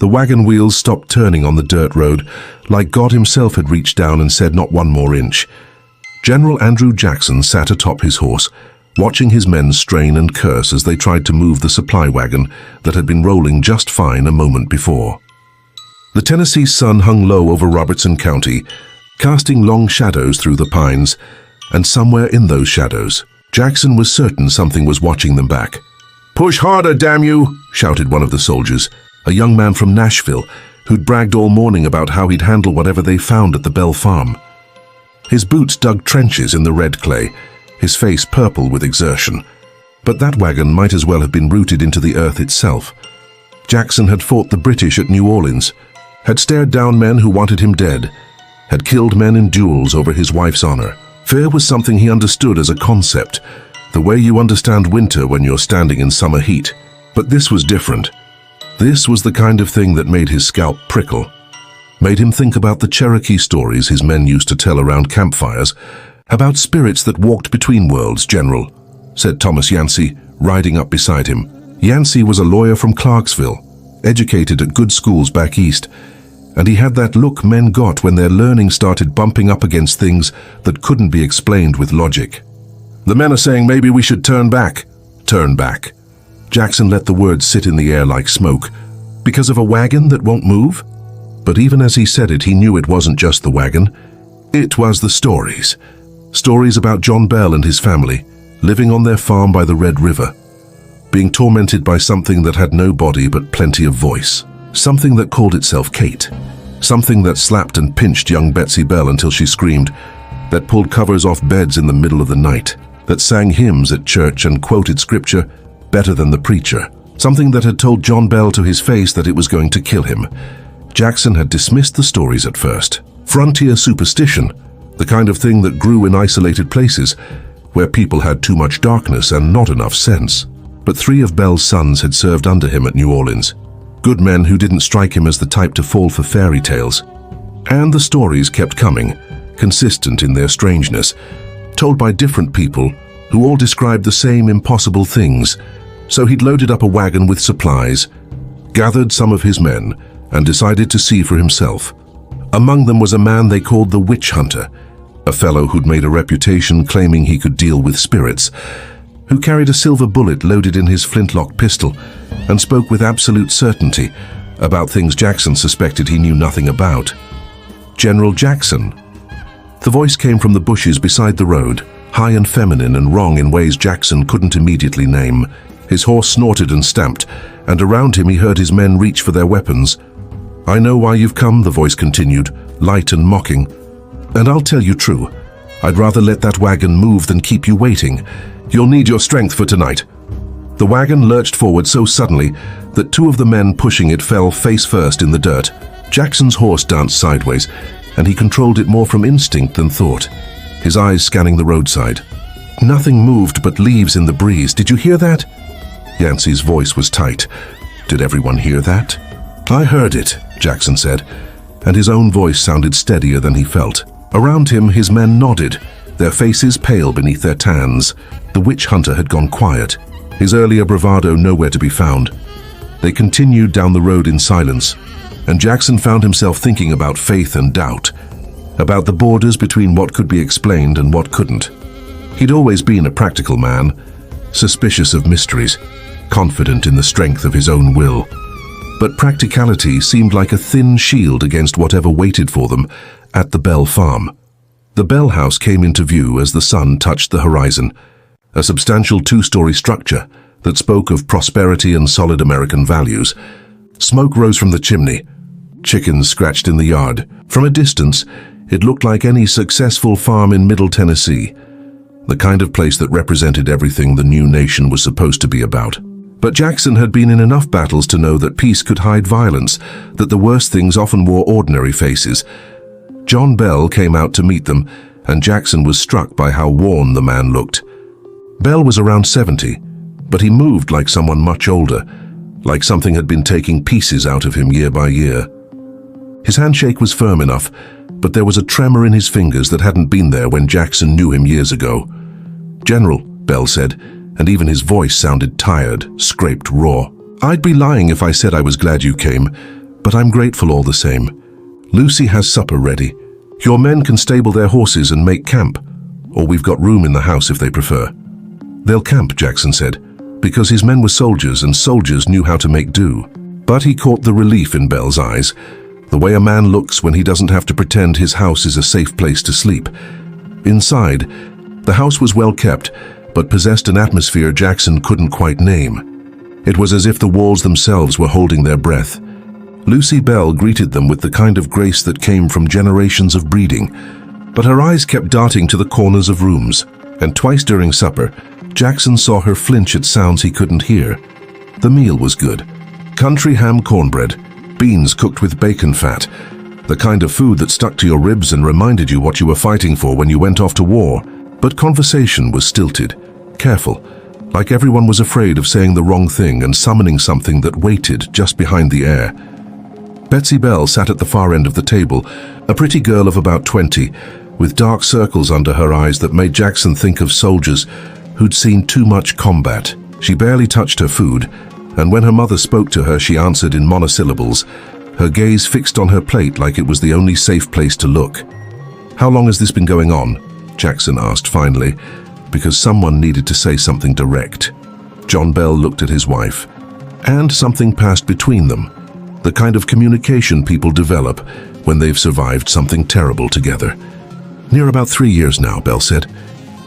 The wagon wheels stopped turning on the dirt road, like God himself had reached down and said, "Not one more inch." General Andrew Jackson sat atop his horse, watching his men strain and curse as they tried to move the supply wagon that had been rolling just fine a moment before. The Tennessee sun hung low over Robertson County, casting long shadows through the pines, and somewhere in those shadows, Jackson was certain something was watching them back. "Push harder, damn you!" shouted one of the soldiers, a young man from Nashville who'd bragged all morning about how he'd handle whatever they found at the Bell farm. His boots dug trenches in the red clay, his face purple with exertion. But that wagon might as well have been rooted into the earth itself. Jackson had fought the British at New Orleans, had stared down men who wanted him dead, had killed men in duels over his wife's honor. Fear was something he understood as a concept, the way you understand winter when you're standing in summer heat. But this was different. This was the kind of thing that made his scalp prickle, made him think about the Cherokee stories his men used to tell around campfires, about spirits that walked between worlds. "General," said Thomas Yancey, riding up beside him. Yancey was a lawyer from Clarksville, educated at good schools back east, and he had that look men got when their learning started bumping up against things that couldn't be explained with logic. "The men are saying maybe we should turn back." "Turn back." Jackson let the words sit in the air like smoke. "Because of a wagon that won't move?" But even as he said it, he knew it wasn't just the wagon. It was the stories. Stories about John Bell and his family, living on their farm by the Red River, being tormented by something that had no body but plenty of voice. Something that called itself Kate. Something that slapped and pinched young Betsy Bell until she screamed, that pulled covers off beds in the middle of the night, that sang hymns at church and quoted scripture better than the preacher. Something that had told John Bell to his face that it was going to kill him. Jackson had dismissed the stories at first. Frontier superstition, the kind of thing that grew in isolated places, where people had too much darkness and not enough sense. But 3 of Bell's sons had served under him at New Orleans. Good men who didn't strike him as the type to fall for fairy tales. And the stories kept coming, consistent in their strangeness, told by different people who all described the same impossible things. So he'd loaded up a wagon with supplies, gathered some of his men, and decided to see for himself. Among them was a man they called the Witch Hunter, a fellow who'd made a reputation claiming he could deal with spirits, who carried a silver bullet loaded in his flintlock pistol and spoke with absolute certainty about things Jackson suspected he knew nothing about. General Jackson. The voice came from the bushes beside the road, high and feminine and wrong in ways Jackson couldn't immediately name. His horse snorted and stamped, and around him he heard his men reach for their weapons. "I know why you've come," the voice continued, light and mocking. "And I'll tell you true. I'd rather let that wagon move than keep you waiting. You'll need your strength for tonight." The wagon lurched forward so suddenly that 2 of the men pushing it fell face first in the dirt. Jackson's horse danced sideways, and he controlled it more from instinct than thought, his eyes scanning the roadside. Nothing moved but leaves in the breeze. "Did you hear that?" Yancey's voice was tight. "Did everyone hear that?" "I heard it," Jackson said, and his own voice sounded steadier than he felt. Around him, his men nodded, their faces pale beneath their tans. The witch hunter had gone quiet, his earlier bravado nowhere to be found. They continued down the road in silence, and Jackson found himself thinking about faith and doubt, about the borders between what could be explained and what couldn't. He'd always been a practical man, suspicious of mysteries, confident in the strength of his own will. But practicality seemed like a thin shield against whatever waited for them at the Bell farm. The Bell house came into view as the sun touched the horizon, a substantial 2-story structure that spoke of prosperity and solid American values. Smoke rose from the chimney. Chickens scratched in the yard. From a distance, it looked like any successful farm in Middle Tennessee, the kind of place that represented everything the new nation was supposed to be about. But Jackson had been in enough battles to know that peace could hide violence, that the worst things often wore ordinary faces. John Bell came out to meet them, and Jackson was struck by how worn the man looked. Bell was around 70, but he moved like someone much older, like something had been taking pieces out of him year by year. His handshake was firm enough, but there was a tremor in his fingers that hadn't been there when Jackson knew him years ago. "General," Bell said, and even his voice sounded tired, scraped raw. "I'd be lying if I said I was glad you came, but I'm grateful all the same. Lucy has supper ready. Your men can stable their horses and make camp, or we've got room in the house if they prefer. They'll camp, Jackson said, because his men were soldiers and soldiers knew how to make do. But he caught the relief in Belle's eyes, the way a man looks when he doesn't have to pretend his house is a safe place to sleep. Inside, the house was well kept, but possessed an atmosphere Jackson couldn't quite name. It was as if the walls themselves were holding their breath. Lucy Belle greeted them with the kind of grace that came from generations of breeding, but her eyes kept darting to the corners of rooms, and twice during supper, Jackson saw her flinch at sounds he couldn't hear. The meal was good. Country ham cornbread, beans cooked with bacon fat, the kind of food that stuck to your ribs and reminded you what you were fighting for when you went off to war. But conversation was stilted, careful, like everyone was afraid of saying the wrong thing and summoning something that waited just behind the air. Betsy Belle sat at the far end of the table, a pretty girl of about 20, with dark circles under her eyes that made Jackson think of soldiers who'd seen too much combat. She barely touched her food, and when her mother spoke to her, she answered in monosyllables, her gaze fixed on her plate like it was the only safe place to look. "How long has this been going on?" Jackson asked finally, because someone needed to say something direct. John Bell looked at his wife, and something passed between them, the kind of communication people develop when they've survived something terrible together. "Near about 3 years now," Bell said.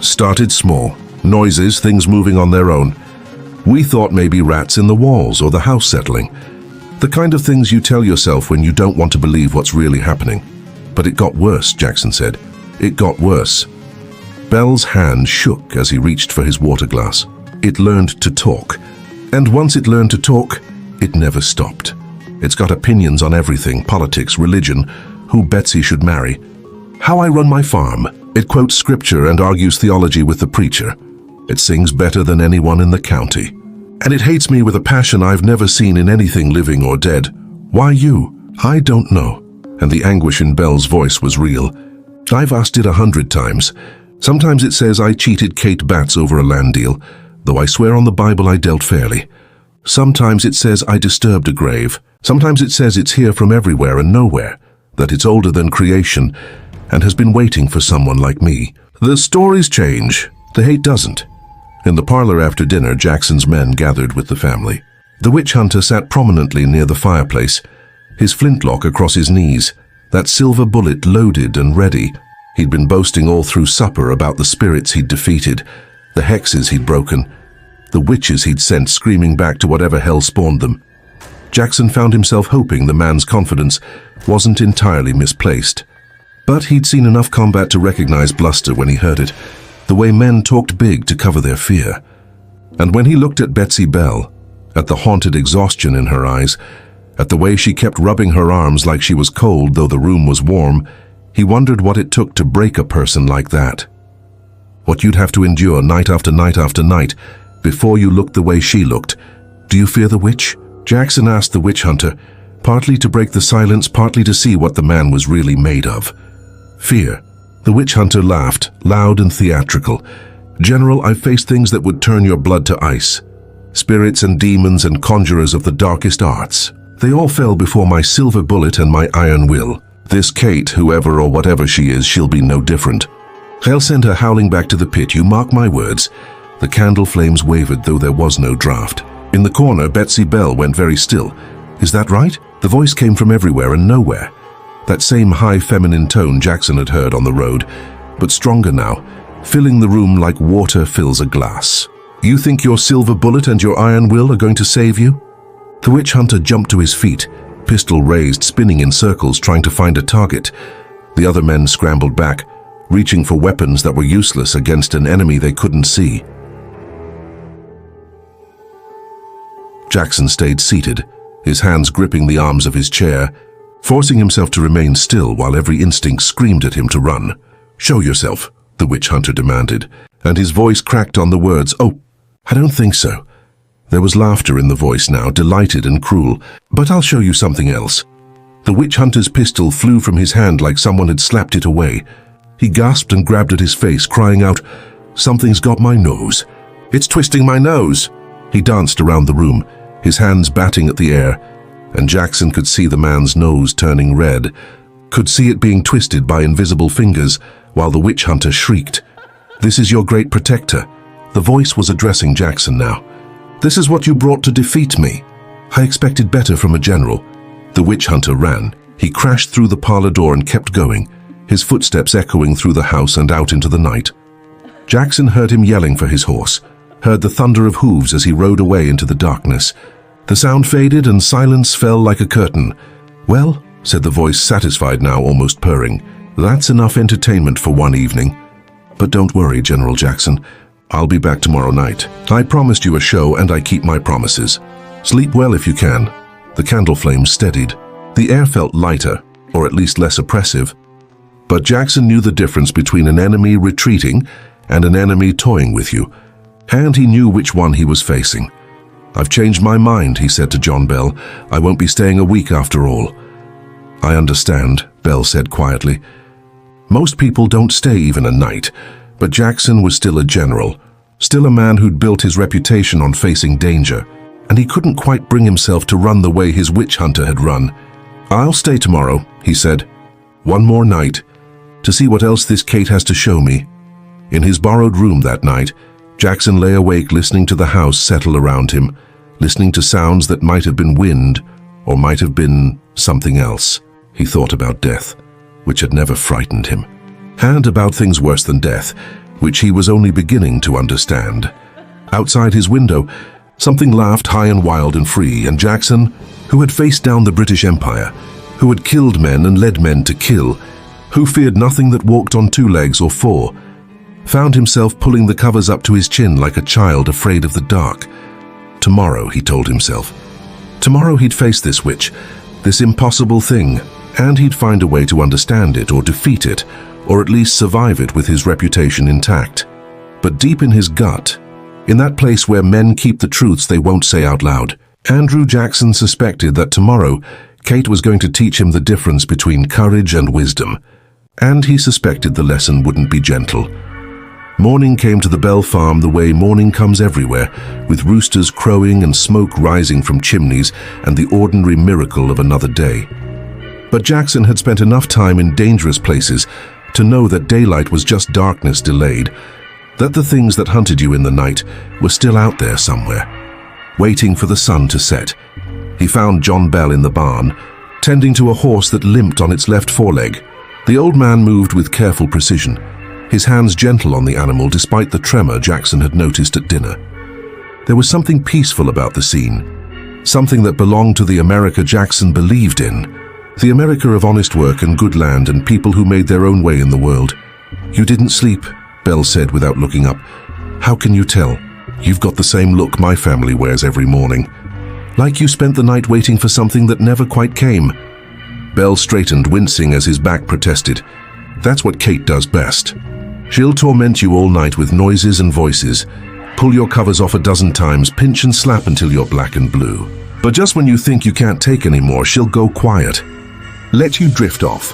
"Started small. Noises, things moving on their own. We thought maybe rats in the walls or the house settling. The kind of things you tell yourself when you don't want to believe what's really happening. But it got worse," Jackson said. "It got worse." Bell's hand shook as he reached for his water glass. It learned to talk. And once it learned to talk, it never stopped. It's got opinions on everything, politics, religion, who Betsy should marry, how I run my farm. It quotes scripture and argues theology with the preacher. It sings better than anyone in the county. And it hates me with a passion I've never seen in anything living or dead. Why you? I don't know. And the anguish in Bell's voice was real. I've asked it 100 times. Sometimes it says I cheated Kate Batts over a land deal, though I swear on the Bible I dealt fairly. Sometimes it says I disturbed a grave. Sometimes it says it's here from everywhere and nowhere, that it's older than creation and has been waiting for someone like me. The stories change. The hate doesn't. In the parlor after dinner, Jackson's men gathered with the family. The witch hunter sat prominently near the fireplace, his flintlock across his knees, that silver bullet loaded and ready. He'd been boasting all through supper about the spirits he'd defeated, the hexes he'd broken, the witches he'd sent screaming back to whatever hell spawned them. Jackson found himself hoping the man's confidence wasn't entirely misplaced. But he'd seen enough combat to recognize bluster when he heard it, the way men talked big to cover their fear. And when he looked at Betsy Belle, at the haunted exhaustion in her eyes, at the way she kept rubbing her arms like she was cold though the room was warm, he wondered what it took to break a person like that. What you'd have to endure night after night after night before you looked the way she looked. "Do you fear the witch?" Jackson asked the witch hunter, partly to break the silence, partly to see what the man was really made of. "Fear." The witch hunter laughed, loud and theatrical. "General, I've faced things that would turn your blood to ice. Spirits and demons and conjurers of the darkest arts. They all fell before my silver bullet and my iron will. This Kate, whoever or whatever she is, she'll be no different. I'll send her howling back to the pit, you mark my words." The candle flames wavered, though there was no draft. In the corner, Betsy Belle went very still. "Is that right?" The voice came from everywhere and nowhere. That same high feminine tone Jackson had heard on the road, but stronger now, filling the room like water fills a glass. "You think your silver bullet and your iron will are going to save you?" The witch hunter jumped to his feet, pistol raised, spinning in circles, trying to find a target. The other men scrambled back, reaching for weapons that were useless against an enemy they couldn't see. Jackson stayed seated, his hands gripping the arms of his chair, forcing himself to remain still while every instinct screamed at him to run. "Show yourself," the witch hunter demanded, and his voice cracked on the words, "Oh, I don't think so." There was laughter in the voice now, delighted and cruel. "But I'll show you something else." The witch hunter's pistol flew from his hand like someone had slapped it away. He gasped and grabbed at his face, crying out, "Something's got my nose. It's twisting my nose." He danced around the room, his hands batting at the air. and Jackson could see the man's nose turning red, could see it being twisted by invisible fingers while the witch hunter shrieked. "This is your great protector." The voice was addressing Jackson now. "This is what you brought to defeat me. I expected better from a general." The witch hunter ran. He crashed through the parlor door and kept going, his footsteps echoing through the house and out into the night. Jackson heard him yelling for his horse, heard the thunder of hooves as he rode away into the darkness. The sound faded and silence fell like a curtain. "Well," said the voice, satisfied now, almost purring, "that's enough entertainment for one evening. But don't worry, General Jackson. I'll be back tomorrow night. I promised you a show and I keep my promises. Sleep well if you can." The candle flames steadied. The air felt lighter, or at least less oppressive. But Jackson knew the difference between an enemy retreating and an enemy toying with you, and he knew which one he was facing. "I've changed my mind," he said to John Bell. "I won't be staying a week after all." "I understand," Bell said quietly. Most people don't stay even a night, but Jackson was still a general, still a man who'd built his reputation on facing danger, and he couldn't quite bring himself to run the way his witch hunter had run. "I'll stay tomorrow," he said. "One more night, to see what else this Kate has to show me." In his borrowed room that night, Jackson lay awake listening to the house settle around him, listening to sounds that might have been wind or might have been something else. He thought about death, which had never frightened him, and about things worse than death, which he was only beginning to understand. Outside his window, something laughed high and wild and free, and Jackson, who had faced down the British Empire, who had killed men and led men to kill, who feared nothing that walked on two legs or four, found himself pulling the covers up to his chin like a child afraid of the dark. Tomorrow, he told himself. Tomorrow he'd face this witch, this impossible thing, and he'd find a way to understand it or defeat it, or at least survive it with his reputation intact. But deep in his gut, in that place where men keep the truths they won't say out loud, Andrew Jackson suspected that tomorrow Kate was going to teach him the difference between courage and wisdom, and he suspected the lesson wouldn't be gentle. Morning came to the Bell farm the way morning comes everywhere, with roosters crowing and smoke rising from chimneys and the ordinary miracle of another day. But Jackson had spent enough time in dangerous places to know that daylight was just darkness delayed, that the things that hunted you in the night were still out there somewhere, waiting for the sun to set. He found John Bell in the barn, tending to a horse that limped on its left foreleg. The old man moved with careful precision, his hands gentle on the animal despite the tremor Jackson had noticed at dinner. There was something peaceful about the scene, something that belonged to the America Jackson believed in, the America of honest work and good land and people who made their own way in the world. "You didn't sleep," Bell said without looking up. "How can you tell? You've got the same look my family wears every morning. Like you spent the night waiting for something that never quite came." Bell straightened, wincing as his back protested. "That's what Kate does best. She'll torment you all night with noises and voices, pull your covers off a dozen times, pinch and slap until you're black and blue. But just when you think you can't take anymore, she'll go quiet, let you drift off,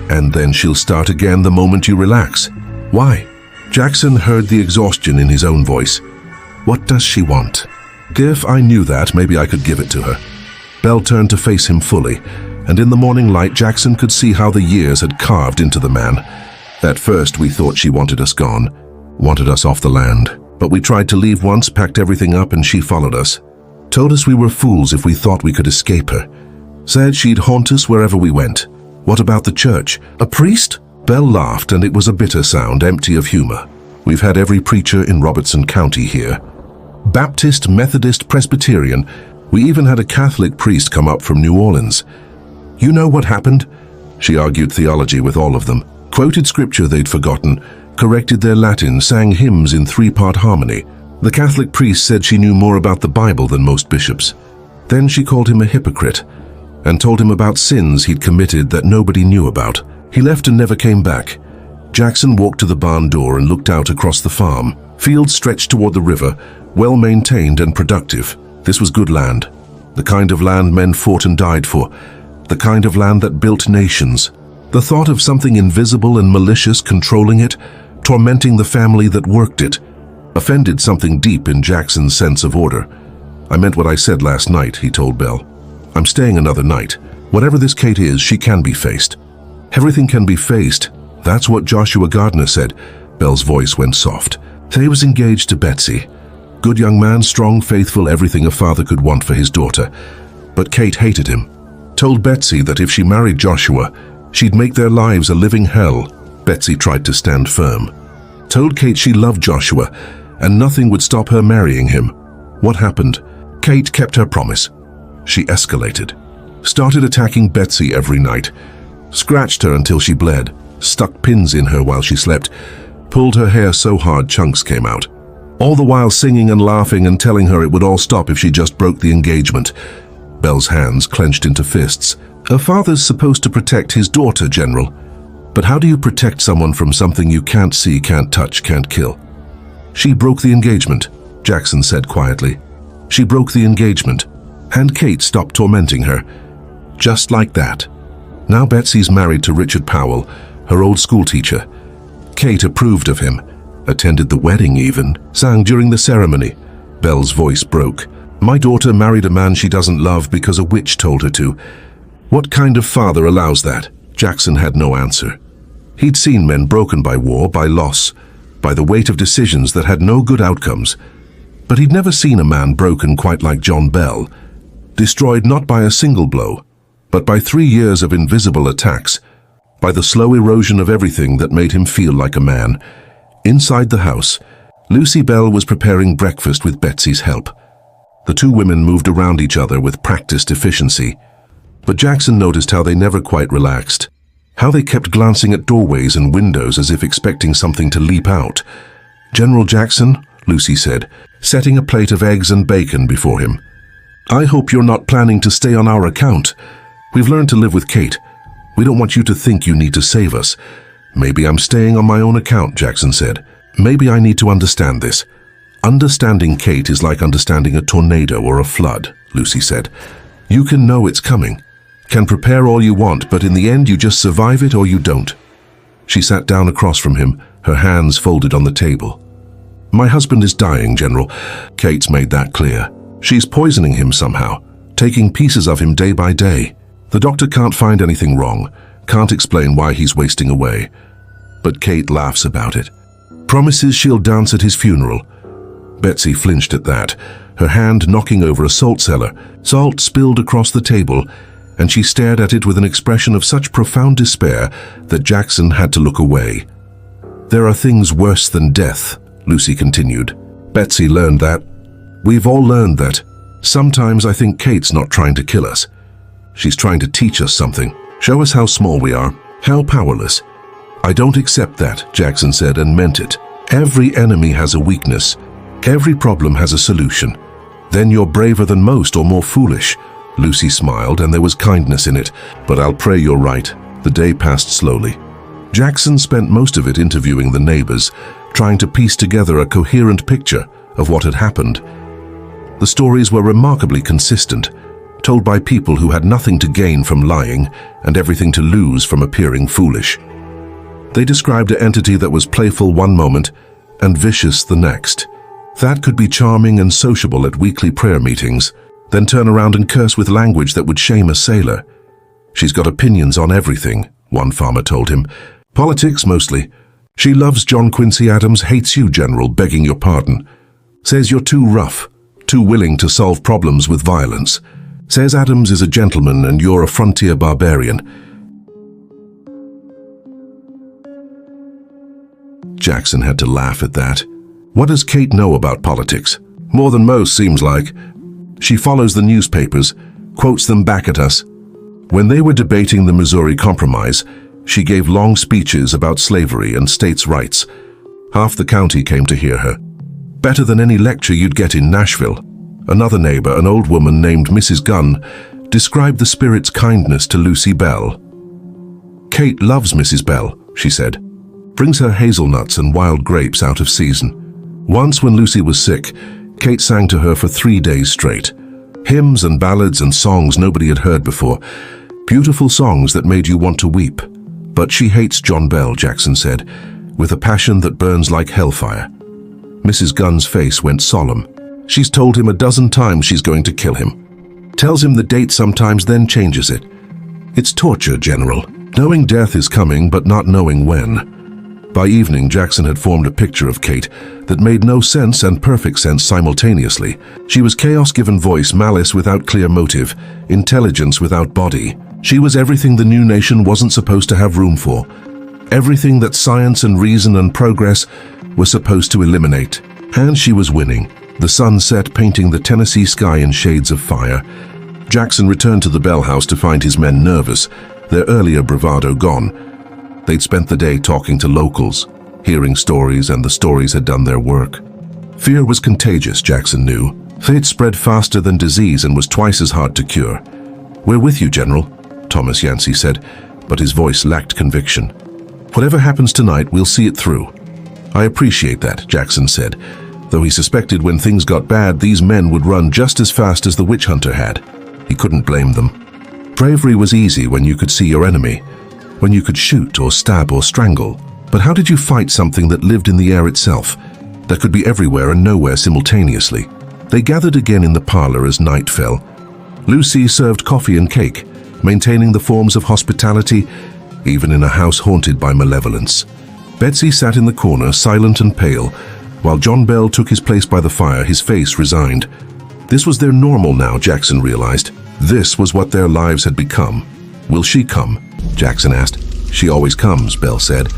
and then she'll start again the moment you relax." "Why?" Jackson heard the exhaustion in his own voice. "What does she want?" "If I knew that, maybe I could give it to her." Bell turned to face him fully, and in the morning light Jackson could see how the years had carved into the man. "At first we thought she wanted us gone, wanted us off the land. But we tried to leave once, packed everything up, and she followed us. Told us we were fools if we thought we could escape her. Said she'd haunt us wherever we went. What about the church? A priest?" Bell laughed, and it was a bitter sound, empty of humor. "We've had every preacher in Robertson County here. Baptist, Methodist, Presbyterian. We even had a Catholic priest come up from New Orleans. You know what happened?" She argued theology with all of them, quoted scripture they'd forgotten, corrected their Latin, sang hymns in three-part harmony. The Catholic priest said she knew more about the Bible than most bishops. Then she called him a hypocrite and told him about sins he'd committed that nobody knew about. He left and never came back. Jackson walked to the barn door and looked out across the farm. Fields stretched toward the river, well-maintained and productive. This was good land, the kind of land men fought and died for, the kind of land that built nations. The thought of something invisible and malicious controlling it, tormenting the family that worked it, offended something deep in Jackson's sense of order. "I meant what I said last night," he told Bell. I'm staying another night. Whatever this Kate is, she can be faced. Everything can be faced. That's what Joshua Gardner said. Belle's voice went soft. He was engaged to Betsy. Good young man, strong, faithful, everything a father could want for his daughter. But Kate hated him. Told Betsy that if she married Joshua, she'd make their lives a living hell. Betsy tried to stand firm. Told Kate she loved Joshua, and nothing would stop her marrying him. What happened? Kate kept her promise. She escalated. Started attacking Betsy every night. Scratched her until she bled. Stuck pins in her while she slept. Pulled her hair so hard chunks came out. All the while singing and laughing and telling her it would all stop if she just broke the engagement. Belle's hands clenched into fists. Her father's supposed to protect his daughter, General. But how do you protect someone from something you can't see, can't touch, can't kill? She broke the engagement, Jackson said quietly. She broke the engagement, and Kate stopped tormenting her. Just like that. Now Betsy's married to Richard Powell, her old schoolteacher. Kate approved of him, attended the wedding even, sang during the ceremony. Belle's voice broke. My daughter married a man she doesn't love because a witch told her to. What kind of father allows that? Jackson had no answer. He'd seen men broken by war, by loss, by the weight of decisions that had no good outcomes. But he'd never seen a man broken quite like John Bell, destroyed not by a single blow, but by 3 years of invisible attacks, by the slow erosion of everything that made him feel like a man. Inside the house, Lucy Bell was preparing breakfast with Betsy's help. The two women moved around each other with practiced efficiency. But Jackson noticed how they never quite relaxed, how they kept glancing at doorways and windows as if expecting something to leap out. General Jackson, Lucy said, setting a plate of eggs and bacon before him. I hope you're not planning to stay on our account. We've learned to live with Kate. We don't want you to think you need to save us. Maybe I'm staying on my own account, Jackson said. Maybe I need to understand this. Understanding Kate is like understanding a tornado or a flood, Lucy said. You can know it's coming, can prepare all you want, but in the end you just survive it or you don't. She sat down across from him, her hands folded on the table. My husband is dying, General. Kate's made that clear. She's poisoning him somehow, taking pieces of him day by day. The doctor can't find anything wrong, can't explain why he's wasting away. But Kate laughs about it. Promises she'll dance at his funeral. Betsy flinched at that, her hand knocking over a salt cellar. Salt spilled across the table, and she stared at it with an expression of such profound despair that Jackson had to look away. There are things worse than death, Lucy continued. Betsy learned that. We've all learned that. Sometimes I think Kate's not trying to kill us. She's trying to teach us something, show us how small we are, how powerless. I don't accept that, Jackson said, and meant it. Every enemy has a weakness. Every problem has a solution. Then you're braver than most or more foolish. Lucy smiled, and there was kindness in it. But I'll pray you're right. The day passed slowly. Jackson spent most of it interviewing the neighbors, trying to piece together a coherent picture of what had happened. The stories were remarkably consistent, told by people who had nothing to gain from lying and everything to lose from appearing foolish. They described an entity that was playful one moment and vicious the next. That could be charming and sociable at weekly prayer meetings, then turn around and curse with language that would shame a sailor. She's got opinions on everything, one farmer told him. Politics, mostly. She loves John Quincy Adams, hates you, General, begging your pardon. Says you're too rough, too willing to solve problems with violence. Says Adams is a gentleman and you're a frontier barbarian. Jackson had to laugh at that. What does Kate know about politics? More than most, seems like. She follows the newspapers, quotes them back at us. When they were debating the Missouri Compromise, she gave long speeches about slavery and states' rights. Half the county came to hear her. Better than any lecture you'd get in Nashville. Another neighbor, an old woman named Mrs. Gunn, described the spirit's kindness to Lucy Bell. Kate loves Mrs. Bell, she said. Brings her hazelnuts and wild grapes out of season. Once when Lucy was sick, Kate sang to her for 3 days straight. Hymns and ballads and songs nobody had heard before. Beautiful songs that made you want to weep. But she hates John Bell, Jackson said, with a passion that burns like hellfire. Mrs. Gunn's face went solemn. She's told him a dozen times she's going to kill him. Tells him the date sometimes, then changes it. It's torture, General. Knowing death is coming, but not knowing when. By evening, Jackson had formed a picture of Kate that made no sense and perfect sense simultaneously. She was chaos given voice, malice without clear motive, intelligence without body. She was everything the new nation wasn't supposed to have room for. Everything that science and reason and progress were supposed to eliminate. And she was winning. The sun set, painting the Tennessee sky in shades of fire. Jackson returned to the Bell House to find his men nervous, their earlier bravado gone. They'd spent the day talking to locals, hearing stories, and the stories had done their work. Fear was contagious, Jackson knew. Fate spread faster than disease and was twice as hard to cure. "We're with you, General," Thomas Yancey said, but his voice lacked conviction. "Whatever happens tonight, we'll see it through." "I appreciate that," Jackson said, though he suspected when things got bad, these men would run just as fast as the witch hunter had. He couldn't blame them. Bravery was easy when you could see your enemy, when you could shoot or stab or strangle. But how did you fight something that lived in the air itself, that could be everywhere and nowhere simultaneously? They gathered again in the parlor as night fell. Lucy served coffee and cake, maintaining the forms of hospitality, even in a house haunted by malevolence. Betsy sat in the corner, silent and pale, while John Bell took his place by the fire, his face resigned. This was their normal now, Jackson realized. This was what their lives had become. "Will she come?" Jackson asked. "She always comes," Bell said.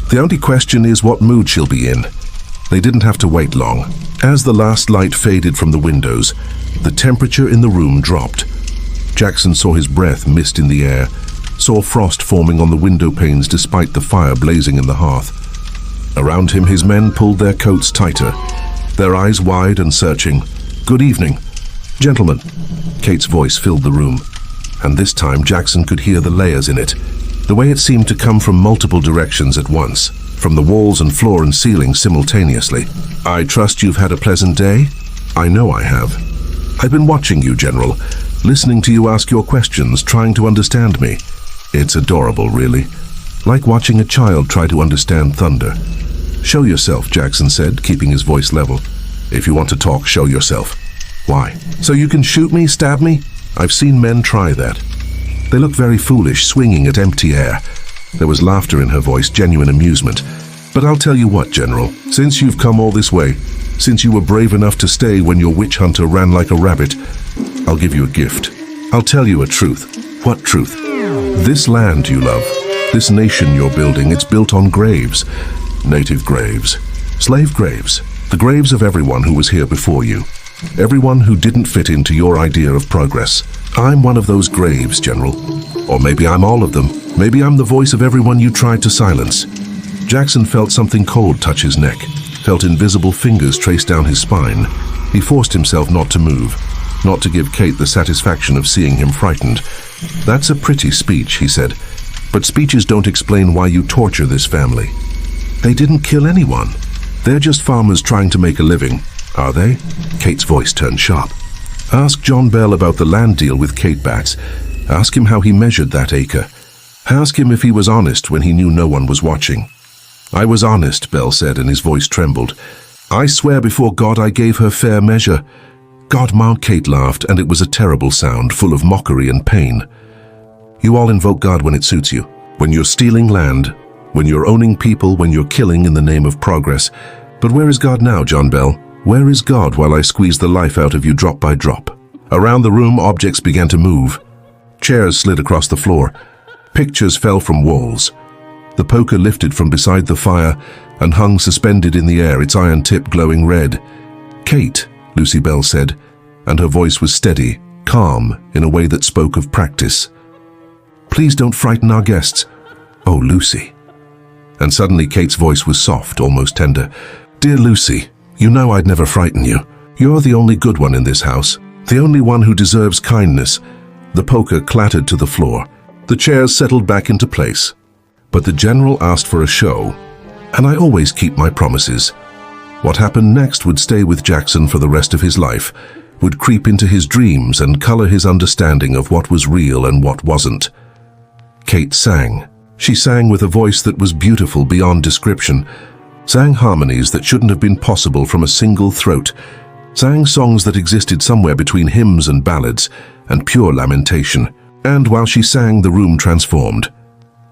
"The only question is what mood she'll be in." They didn't have to wait long. As the last light faded from the windows, the temperature in the room dropped. Jackson saw his breath mist in the air, saw frost forming on the window panes despite the fire blazing in the hearth. Around him, his men pulled their coats tighter, their eyes wide and searching. "Good evening, gentlemen." Kate's voice filled the room, and this time Jackson could hear the layers in it, the way it seemed to come from multiple directions at once, from the walls and floor and ceiling simultaneously. "I trust you've had a pleasant day?" "I know I have. I've been watching you, General, listening to you ask your questions, trying to understand me. It's adorable, really. Like watching a child try to understand thunder." "Show yourself," Jackson said, keeping his voice level. "If you want to talk, show yourself." "Why? So you can shoot me, stab me?" "I've seen men try that. They look very foolish, swinging at empty air." There was laughter in her voice, genuine amusement. "But I'll tell you what, General, since you've come all this way, since you were brave enough to stay when your witch hunter ran like a rabbit, I'll give you a gift. I'll tell you a truth." "What truth?" "This land you love, this nation you're building, it's built on graves. Native graves. Slave graves. The graves of everyone who was here before you. Everyone who didn't fit into your idea of progress. I'm one of those graves, General. Or maybe I'm all of them. Maybe I'm the voice of everyone you tried to silence." Jackson felt something cold touch his neck, felt invisible fingers trace down his spine. He forced himself not to move, not to give Kate the satisfaction of seeing him frightened. "That's a pretty speech," he said, "but speeches don't explain why you torture this family." "They didn't kill anyone. They're just farmers trying to make a living." "Are they?" Kate's voice turned sharp. "Ask John Bell about the land deal with Kate Batts. Ask him how he measured that acre. Ask him if he was honest when he knew no one was watching." "I was honest," Bell said, and his voice trembled. "I swear before God I gave her fair measure." "God, Ma," Kate laughed, and it was a terrible sound, full of mockery and pain. "You all invoke God when it suits you. When you're stealing land, when you're owning people, when you're killing in the name of progress. But where is God now, John Bell? Where is God while I squeeze the life out of you drop by drop?" Around the room, objects began to move. Chairs slid across the floor. Pictures fell from walls. The poker lifted from beside the fire and hung suspended in the air, its iron tip glowing red. "Kate," Lucy Bell said, and her voice was steady, calm, in a way that spoke of practice. "Please don't frighten our guests." "Oh, Lucy." And suddenly Kate's voice was soft, almost tender. "Dear Lucy, you know I'd never frighten you. You're the only good one in this house, the only one who deserves kindness." The poker clattered to the floor. The chairs settled back into place. But the General asked for a show, and I always keep my promises. What happened next would stay with Jackson for the rest of his life, would creep into his dreams and color his understanding of what was real and what wasn't. Kate sang. She sang with a voice that was beautiful beyond description, sang harmonies that shouldn't have been possible from a single throat, sang songs that existed somewhere between hymns and ballads, and pure lamentation. And while she sang, the room transformed.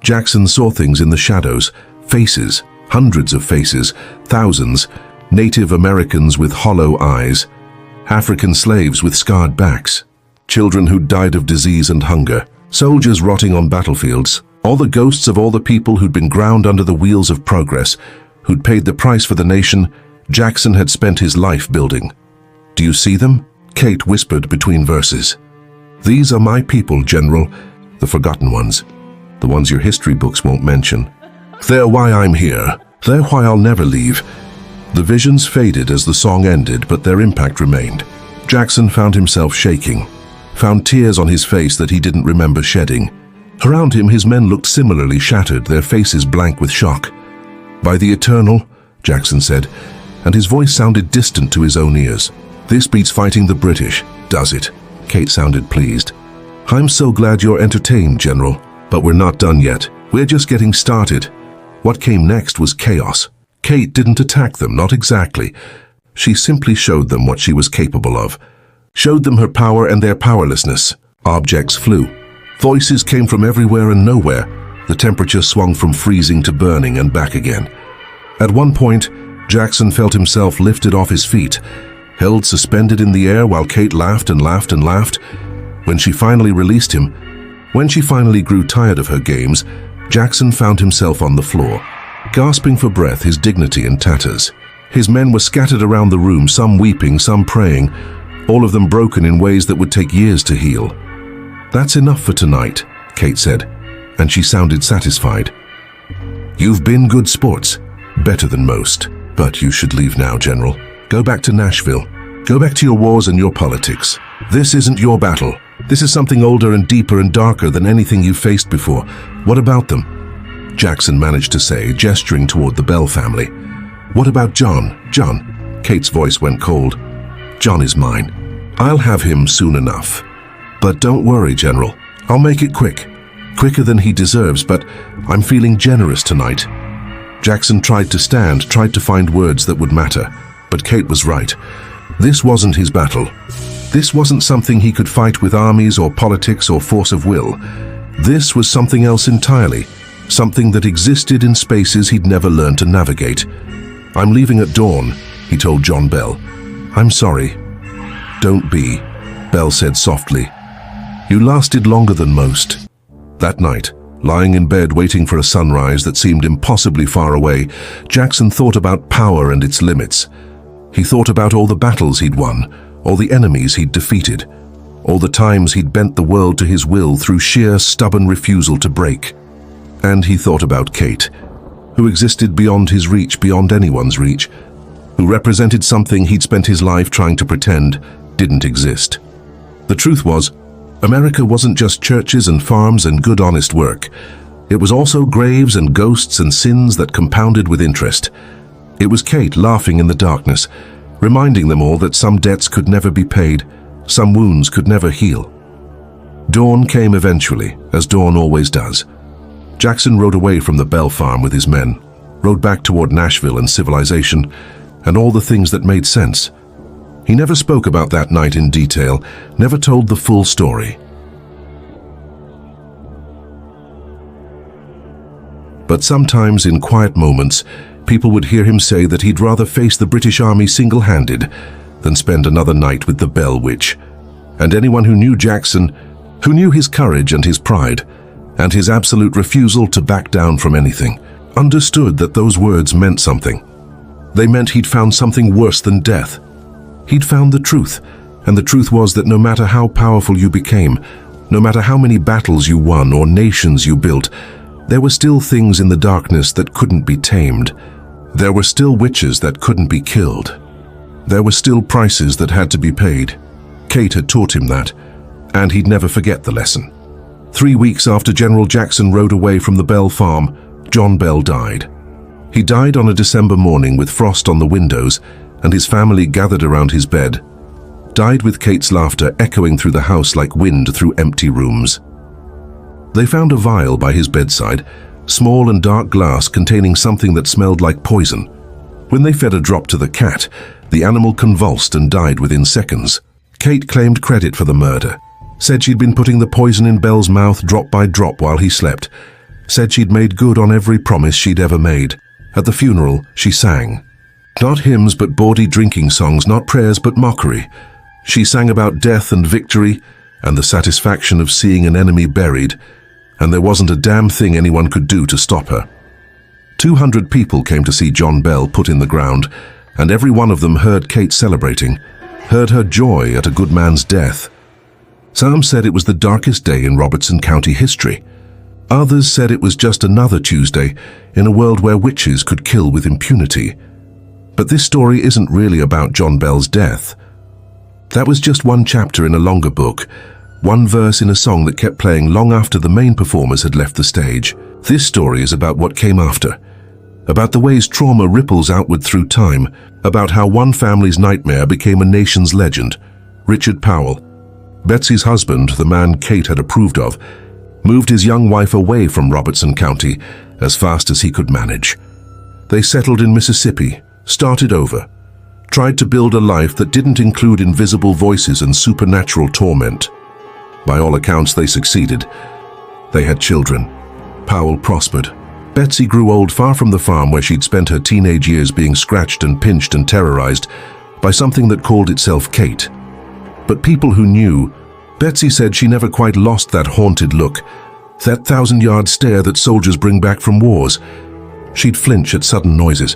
Jackson saw things in the shadows, faces, hundreds of faces, thousands, Native Americans with hollow eyes, African slaves with scarred backs, children who'd died of disease and hunger, soldiers rotting on battlefields, all the ghosts of all the people who'd been ground under the wheels of progress, who'd paid the price for the nation Jackson had spent his life building. "Do you see them?" Kate whispered between verses. "These are my people, General, the forgotten ones, the ones your history books won't mention. They're why I'm here. They're why I'll never leave." The visions faded as the song ended, but their impact remained. Jackson found himself shaking, found tears on his face that he didn't remember shedding. Around him, his men looked similarly shattered, their faces blank with shock. "By the Eternal," Jackson said, and his voice sounded distant to his own ears. "This beats fighting the British, does it?" Kate sounded pleased. "I'm so glad you're entertained, General, but we're not done yet. We're just getting started." What came next was chaos. Kate didn't attack them, not exactly. She simply showed them what she was capable of. Showed them her power and their powerlessness. Objects flew. Voices came from everywhere and nowhere. The temperature swung from freezing to burning and back again. At one point, Jackson felt himself lifted off his feet, held suspended in the air while Kate laughed and laughed and laughed. When she finally released him, when she finally grew tired of her games, Jackson found himself on the floor, gasping for breath, his dignity in tatters. His men were scattered around the room, some weeping, some praying, all of them broken in ways that would take years to heal. "That's enough for tonight," Kate said, and she sounded satisfied. "You've been good sports, better than most, but you should leave now, General. Go back to Nashville. Go back to your wars and your politics. This isn't your battle. This is something older and deeper and darker than anything you've faced before. What about them?" Jackson managed to say, gesturing toward the Bell family. "What about John? John?" Kate's voice went cold. "John is mine. I'll have him soon enough. But don't worry, General. I'll make it quick. Quicker than he deserves, but I'm feeling generous tonight." Jackson tried to stand, tried to find words that would matter. But Kate was right. This wasn't his battle. This wasn't something he could fight with armies or politics or force of will. This was something else entirely, something that existed in spaces he'd never learned to navigate. "I'm leaving at dawn," he told John Bell. "I'm sorry." "Don't be," Bell said softly. "You lasted longer than most." That night, lying in bed waiting for a sunrise that seemed impossibly far away, Jackson thought about power and its limits. He thought about all the battles he'd won, all the enemies he'd defeated, all the times he'd bent the world to his will through sheer stubborn refusal to break. And he thought about Kate, who existed beyond his reach, beyond anyone's reach, who represented something he'd spent his life trying to pretend didn't exist. The truth was, America wasn't just churches and farms and good honest work. It was also graves and ghosts and sins that compounded with interest. It was Kate laughing in the darkness, reminding them all that some debts could never be paid, some wounds could never heal. Dawn came eventually, as dawn always does. Jackson rode away from the Bell farm with his men, rode back toward Nashville and civilization, and all the things that made sense. He never spoke about that night in detail, never told the full story. But sometimes in quiet moments, people would hear him say that he'd rather face the British Army single-handed than spend another night with the Bell Witch. And anyone who knew Jackson, who knew his courage and his pride, and his absolute refusal to back down from anything, understood that those words meant something. They meant he'd found something worse than death. He'd found the truth, and the truth was that no matter how powerful you became, no matter how many battles you won or nations you built, there were still things in the darkness that couldn't be tamed. There were still witches that couldn't be killed. There were still prices that had to be paid. Kate had taught him that, and he'd never forget the lesson. 3 weeks after General Jackson rode away from the Bell farm, John Bell died. He died on a December morning with frost on the windows, and his family gathered around his bed. Died with Kate's laughter echoing through the house like wind through empty rooms. They found a vial by his bedside, small and dark glass containing something that smelled like poison. When they fed a drop to the cat, the animal convulsed and died within seconds. Kate claimed credit for the murder, Said she'd been putting the poison in Belle's mouth drop by drop while he slept. Said she'd made good on every promise she'd ever made. At the funeral, she sang. Not hymns but bawdy drinking songs, not prayers but mockery. She sang about death and victory and the satisfaction of seeing an enemy buried, and there wasn't a damn thing anyone could do to stop her. 200 people came to see John Bell put in the ground, and every one of them heard Kate celebrating, heard her joy at a good man's death. Some said it was the darkest day in Robertson County history. Others said it was just another Tuesday in a world where witches could kill with impunity. But this story isn't really about John Bell's death. That was just one chapter in a longer book, one verse in a song that kept playing long after the main performers had left the stage. This story is about what came after, about the ways trauma ripples outward through time, about how one family's nightmare became a nation's legend. Richard Powell, Betsy's husband, the man Kate had approved of, moved his young wife away from Robertson County as fast as he could manage. They settled in Mississippi, started over, tried to build a life that didn't include invisible voices and supernatural torment. By all accounts, they succeeded. They had children. Powell prospered. Betsy grew old far from the farm where she'd spent her teenage years being scratched and pinched and terrorized by something that called itself Kate. But people who knew, Betsy said she never quite lost that haunted look, that 1,000-yard stare that soldiers bring back from wars. She'd flinch at sudden noises.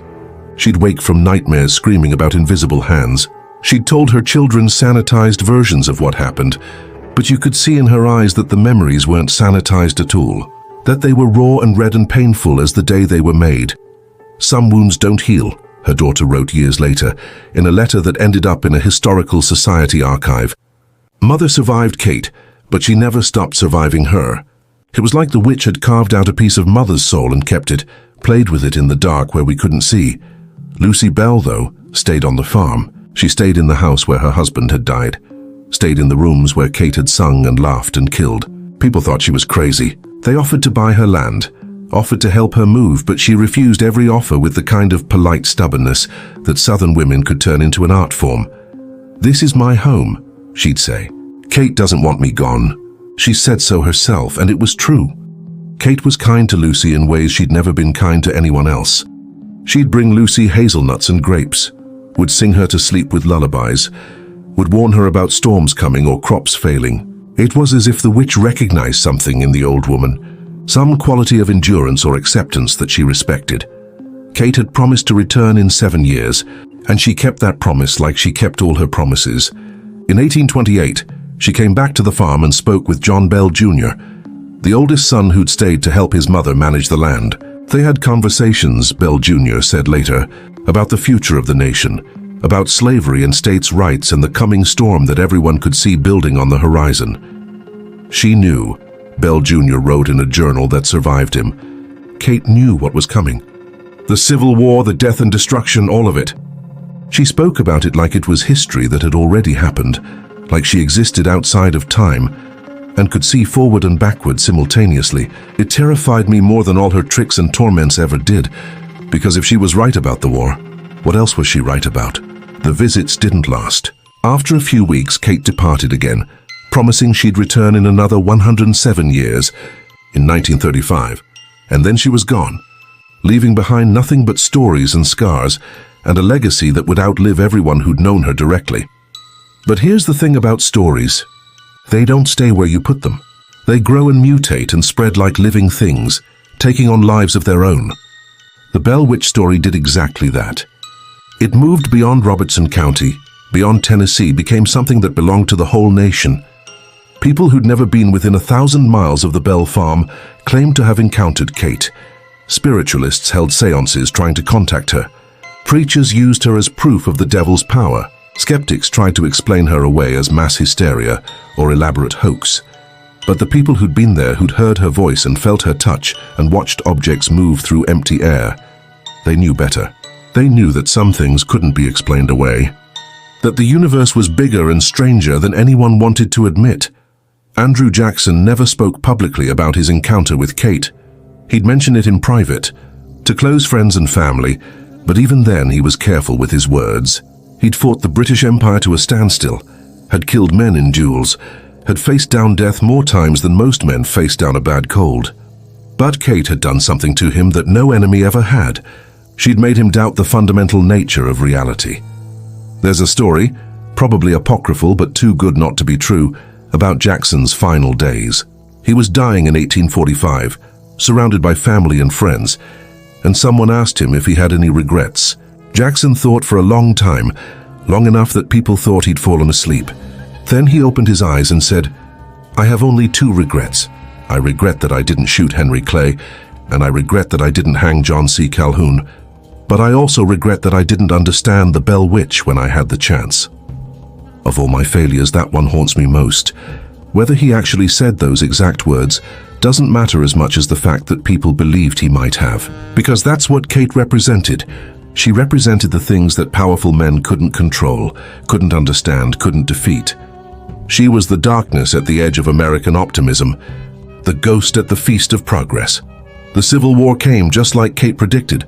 She'd wake from nightmares screaming about invisible hands. She'd told her children sanitized versions of what happened, but you could see in her eyes that the memories weren't sanitized at all, that they were raw and red and painful as the day they were made. Some wounds don't heal, her daughter wrote years later, in a letter that ended up in a historical society archive. Mother survived Kate, but she never stopped surviving her. It was like the witch had carved out a piece of Mother's soul and kept it, played with it in the dark where we couldn't see. Lucy Bell, though, stayed on the farm. She stayed in the house where her husband had died, stayed in the rooms where Kate had sung and laughed and killed. People thought she was crazy. They offered to buy her land, offered to help her move, but she refused every offer with the kind of polite stubbornness that Southern women could turn into an art form. "This is my home," she'd say. "Kate doesn't want me gone." She said so herself, and it was true. Kate was kind to Lucy in ways she'd never been kind to anyone else. She'd bring Lucy hazelnuts and grapes, would sing her to sleep with lullabies, would warn her about storms coming or crops failing. It was as if the witch recognized something in the old woman, some quality of endurance or acceptance that she respected. Kate had promised to return in 7 years, and she kept that promise like she kept all her promises. In 1828, she came back to the farm and spoke with John Bell Jr., the oldest son who'd stayed to help his mother manage the land. They had conversations, Bell Jr. said later, about the future of the nation, about slavery and states' rights and the coming storm that everyone could see building on the horizon. She knew, Bell Jr. wrote in a journal that survived him. Kate knew what was coming. The Civil War, the death and destruction, all of it. She spoke about it like it was history that had already happened, like she existed outside of time and could see forward and backward simultaneously. It terrified me more than all her tricks and torments ever did, because if she was right about the war, what else was she right about? The visits didn't last. After a few weeks, Kate departed again, promising she'd return in another 107 years, in 1935, and then she was gone, leaving behind nothing but stories and scars, and a legacy that would outlive everyone who'd known her directly. But here's the thing about stories. They don't stay where you put them. They grow and mutate and spread like living things, taking on lives of their own. The Bell Witch story did exactly that. It moved beyond Robertson County, beyond Tennessee, became something that belonged to the whole nation. People who'd never been within 1,000 miles of the Bell farm claimed to have encountered Kate. Spiritualists held seances trying to contact her. Preachers used her as proof of the devil's power. Skeptics tried to explain her away as mass hysteria or elaborate hoax. But the people who'd been there, who'd heard her voice and felt her touch and watched objects move through empty air, they knew better. They knew that some things couldn't be explained away. That the universe was bigger and stranger than anyone wanted to admit. Andrew Jackson never spoke publicly about his encounter with Kate. He'd mention it in private, to close friends and family, but even then he was careful with his words. He'd fought the British Empire to a standstill, had killed men in duels, had faced down death more times than most men face down a bad cold. But Kate had done something to him that no enemy ever had. She'd made him doubt the fundamental nature of reality. There's a story, probably apocryphal but too good not to be true, about Jackson's final days. He was dying in 1845, surrounded by family and friends, and someone asked him if he had any regrets. Jackson thought for a long time, long enough that people thought he'd fallen asleep. Then he opened his eyes and said, "I have only 2 regrets. I regret that I didn't shoot Henry Clay, and I regret that I didn't hang John C. Calhoun. But I also regret that I didn't understand the Bell Witch when I had the chance." Of all my failures, that one haunts me most. Whether he actually said those exact words doesn't matter as much as the fact that people believed he might have. Because that's what Kate represented. She represented the things that powerful men couldn't control, couldn't understand, couldn't defeat. She was the darkness at the edge of American optimism, the ghost at the feast of progress. The Civil War came just like Kate predicted,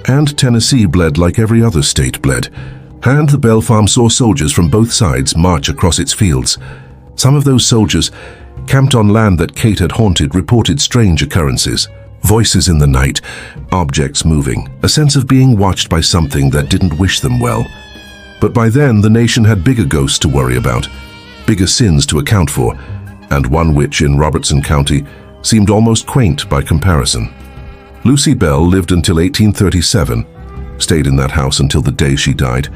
and Tennessee bled like every other state bled. And the Bell Farm saw soldiers from both sides march across its fields. Some of those soldiers, camped on land that Kate had haunted, reported strange occurrences. Voices in the night, objects moving, a sense of being watched by something that didn't wish them well. But by then, the nation had bigger ghosts to worry about, bigger sins to account for, and one which in Robertson County seemed almost quaint by comparison. Lucy Bell lived until 1837, stayed in that house until the day she died,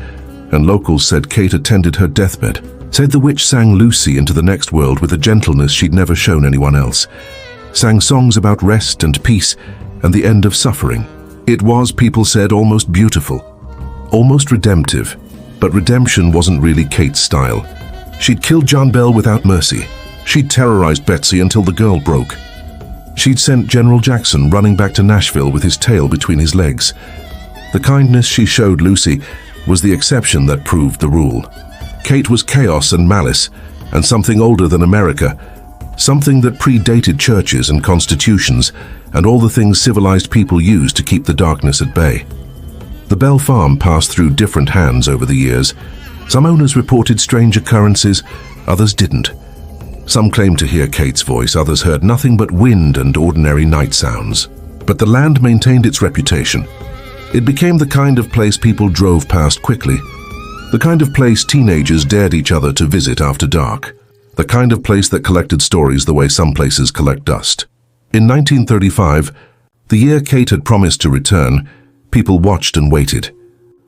and locals said Kate attended her deathbed. Said the witch sang Lucy into the next world with a gentleness she'd never shown anyone else. Sang songs about rest and peace and the end of suffering. It was, people said, almost beautiful, almost redemptive. But redemption wasn't really Kate's style. She'd killed John Bell without mercy. She'd terrorized Betsy until the girl broke. She'd sent General Jackson running back to Nashville with his tail between his legs. The kindness she showed Lucy was the exception that proved the rule. Kate was chaos and malice, and something older than America, something that predated churches and constitutions and all the things civilized people used to keep the darkness at bay. The Bell Farm passed through different hands over the years. Some owners reported strange occurrences, others didn't. Some claimed to hear Kate's voice, others heard nothing but wind and ordinary night sounds. But the land maintained its reputation. It became the kind of place people drove past quickly, the kind of place teenagers dared each other to visit after dark, the kind of place that collected stories the way some places collect dust. In 1935, the year Kate had promised to return, people watched and waited.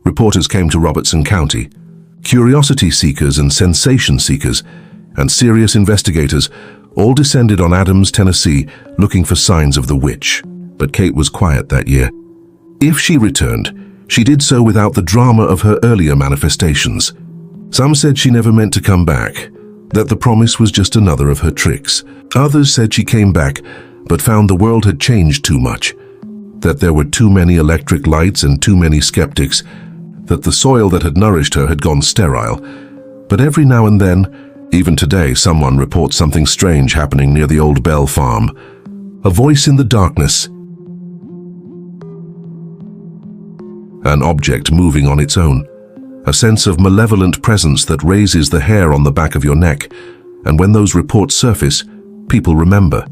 Reporters came to Robertson County, curiosity seekers and sensation seekers, and serious investigators all descended on Adams, Tennessee, looking for signs of the witch. But Kate was quiet that year. If she returned, she did so without the drama of her earlier manifestations. Some said she never meant to come back, that the promise was just another of her tricks. Others said she came back, but found the world had changed too much, that there were too many electric lights and too many skeptics, that the soil that had nourished her had gone sterile. But every now and then, even today, someone reports something strange happening near the old Bell Farm. A voice in the darkness, an object moving on its own, a sense of malevolent presence that raises the hair on the back of your neck. And when those reports surface, people remember.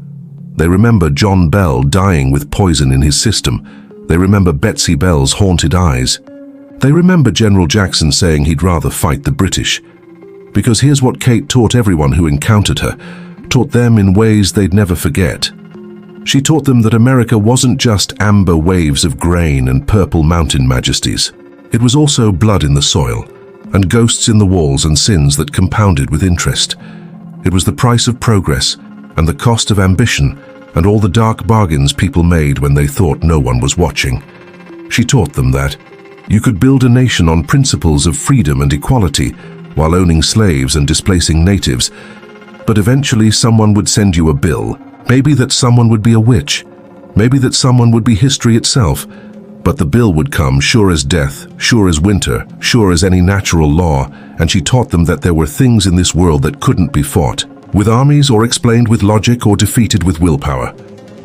They remember John Bell dying with poison in his system. They remember Betsy Bell's haunted eyes. They remember General Jackson saying he'd rather fight the British. Because here's what Kate taught everyone who encountered her, taught them in ways they'd never forget. She taught them that America wasn't just amber waves of grain and purple mountain majesties. It was also blood in the soil, and ghosts in the walls and sins that compounded with interest. It was the price of progress, and the cost of ambition, and all the dark bargains people made when they thought no one was watching. She taught them that you could build a nation on principles of freedom and equality while owning slaves and displacing natives, but eventually someone would send you a bill. Maybe that someone would be a witch, maybe that someone would be history itself, but the bill would come sure as death, sure as winter, sure as any natural law, and she taught them that there were things in this world that couldn't be fought with armies or explained with logic or defeated with willpower.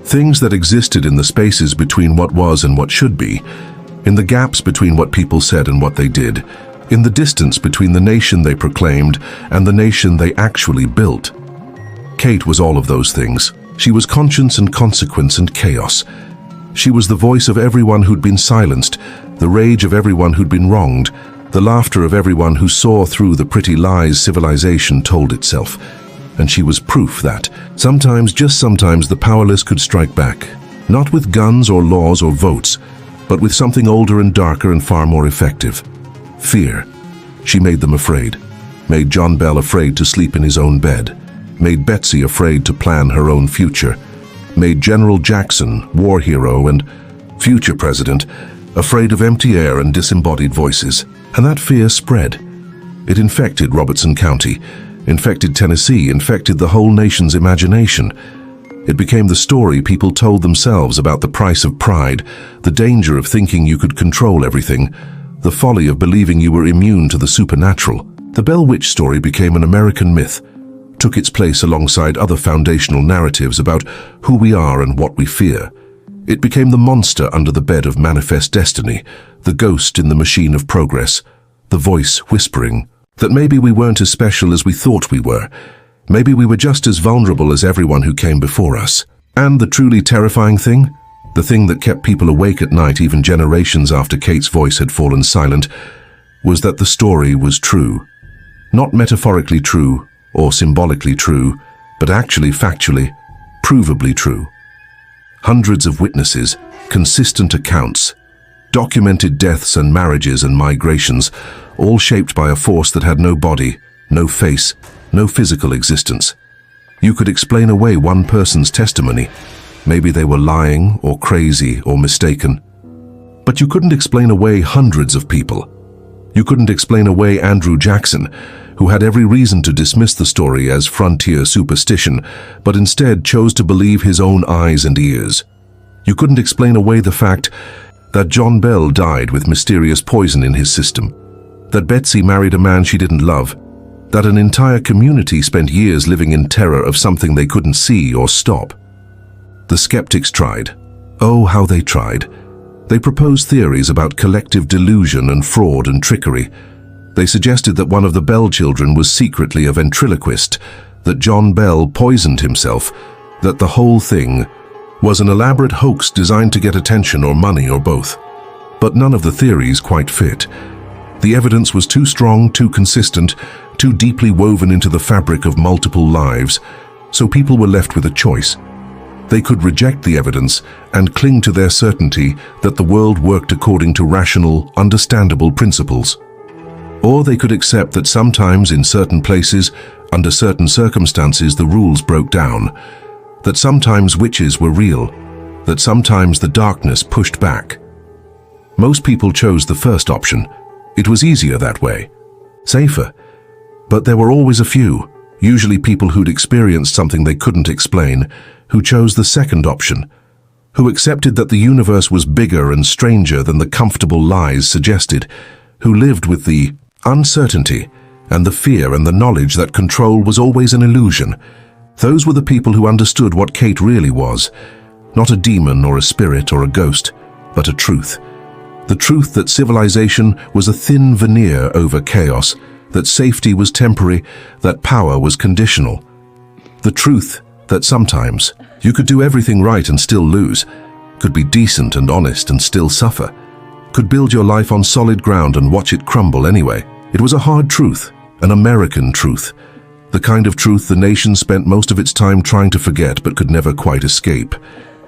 Things that existed in the spaces between what was and what should be, in the gaps between what people said and what they did, in the distance between the nation they proclaimed and the nation they actually built. Kate was all of those things. She was conscience and consequence and chaos. She was the voice of everyone who'd been silenced, the rage of everyone who'd been wronged, the laughter of everyone who saw through the pretty lies civilization told itself. And she was proof that, sometimes, just sometimes, the powerless could strike back. Not with guns or laws or votes, but with something older and darker and far more effective. Fear. She made them afraid. Made John Bell afraid to sleep in his own bed. Made Betsy afraid to plan her own future. Made General Jackson, war hero and future president, afraid of empty air and disembodied voices. And that fear spread. It infected Robertson County, infected Tennessee, infected the whole nation's imagination. It became the story people told themselves about the price of pride, the danger of thinking you could control everything, the folly of believing you were immune to the supernatural. The Bell Witch story became an American myth, took its place alongside other foundational narratives about who we are and what we fear. It became the monster under the bed of manifest destiny, the ghost in the machine of progress, the voice whispering that maybe we weren't as special as we thought we were. Maybe we were just as vulnerable as everyone who came before us. And the truly terrifying thing, the thing that kept people awake at night even generations after Kate's voice had fallen silent, was that the story was true. Not metaphorically true or symbolically true, but actually factually, provably true. Hundreds of witnesses, consistent accounts, documented deaths and marriages and migrations, all shaped by a force that had no body, no face, no physical existence. You could explain away one person's testimony. Maybe they were lying or crazy or mistaken. But you couldn't explain away hundreds of people. You couldn't explain away Andrew Jackson, who had every reason to dismiss the story as frontier superstition, but instead chose to believe his own eyes and ears. You couldn't explain away the fact that John Bell died with mysterious poison in his system, that Betsy married a man she didn't love, that an entire community spent years living in terror of something they couldn't see or stop. The skeptics tried. Oh, how they tried. They proposed theories about collective delusion and fraud and trickery. They suggested that one of the Bell children was secretly a ventriloquist, that John Bell poisoned himself, that the whole thing was an elaborate hoax designed to get attention or money or both. But none of the theories quite fit. The evidence was too strong, too consistent, too deeply woven into the fabric of multiple lives, so people were left with a choice. They could reject the evidence and cling to their certainty that the world worked according to rational, understandable principles. Or they could accept that sometimes in certain places, under certain circumstances, the rules broke down, that sometimes witches were real, that sometimes the darkness pushed back. Most people chose the first option. It was easier that way, safer. But there were always a few, usually people who'd experienced something they couldn't explain, who chose the second option, who accepted that the universe was bigger and stranger than the comfortable lies suggested, who lived with the uncertainty and the fear and the knowledge that control was always an illusion. Those were the people who understood what Kate really was, not a demon or a spirit or a ghost, but a truth. The truth that civilization was a thin veneer over chaos, that safety was temporary, that power was conditional. The truth that sometimes you could do everything right and still lose, could be decent and honest and still suffer, could build your life on solid ground and watch it crumble anyway. It was a hard truth, an American truth, the kind of truth the nation spent most of its time trying to forget but could never quite escape.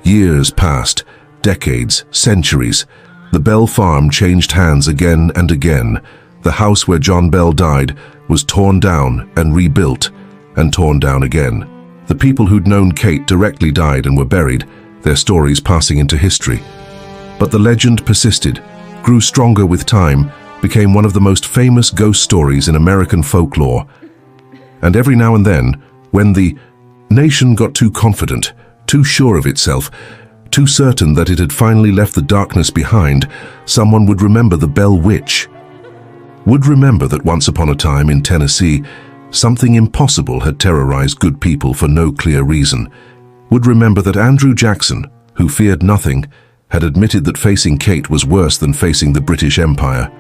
Years passed, decades, centuries. The Bell farm changed hands again and again. The house where John Bell died was torn down and rebuilt, and torn down again. The people who'd known Kate directly died and were buried, their stories passing into history. But the legend persisted, grew stronger with time, became one of the most famous ghost stories in American folklore. And every now and then, when the nation got too confident, too sure of itself, too certain that it had finally left the darkness behind, someone would remember the Bell Witch. Would remember that once upon a time in Tennessee, something impossible had terrorized good people for no clear reason. Would remember that Andrew Jackson, who feared nothing, had admitted that facing Kate was worse than facing the British Empire.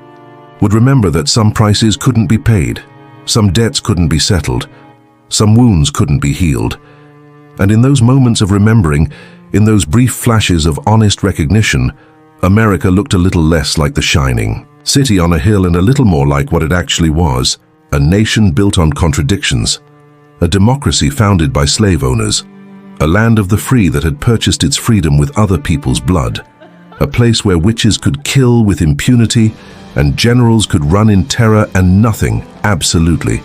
Would remember that some prices couldn't be paid, some debts couldn't be settled, Some wounds couldn't be healed. And in those moments of remembering, in those brief flashes of honest recognition, America looked a little less like the shining city on a hill and a little more like what it actually was, a nation built on contradictions, a democracy founded by slave owners, a land of the free that had purchased its freedom with other people's blood, a place where witches could kill with impunity and generals could run in terror, and nothing, absolutely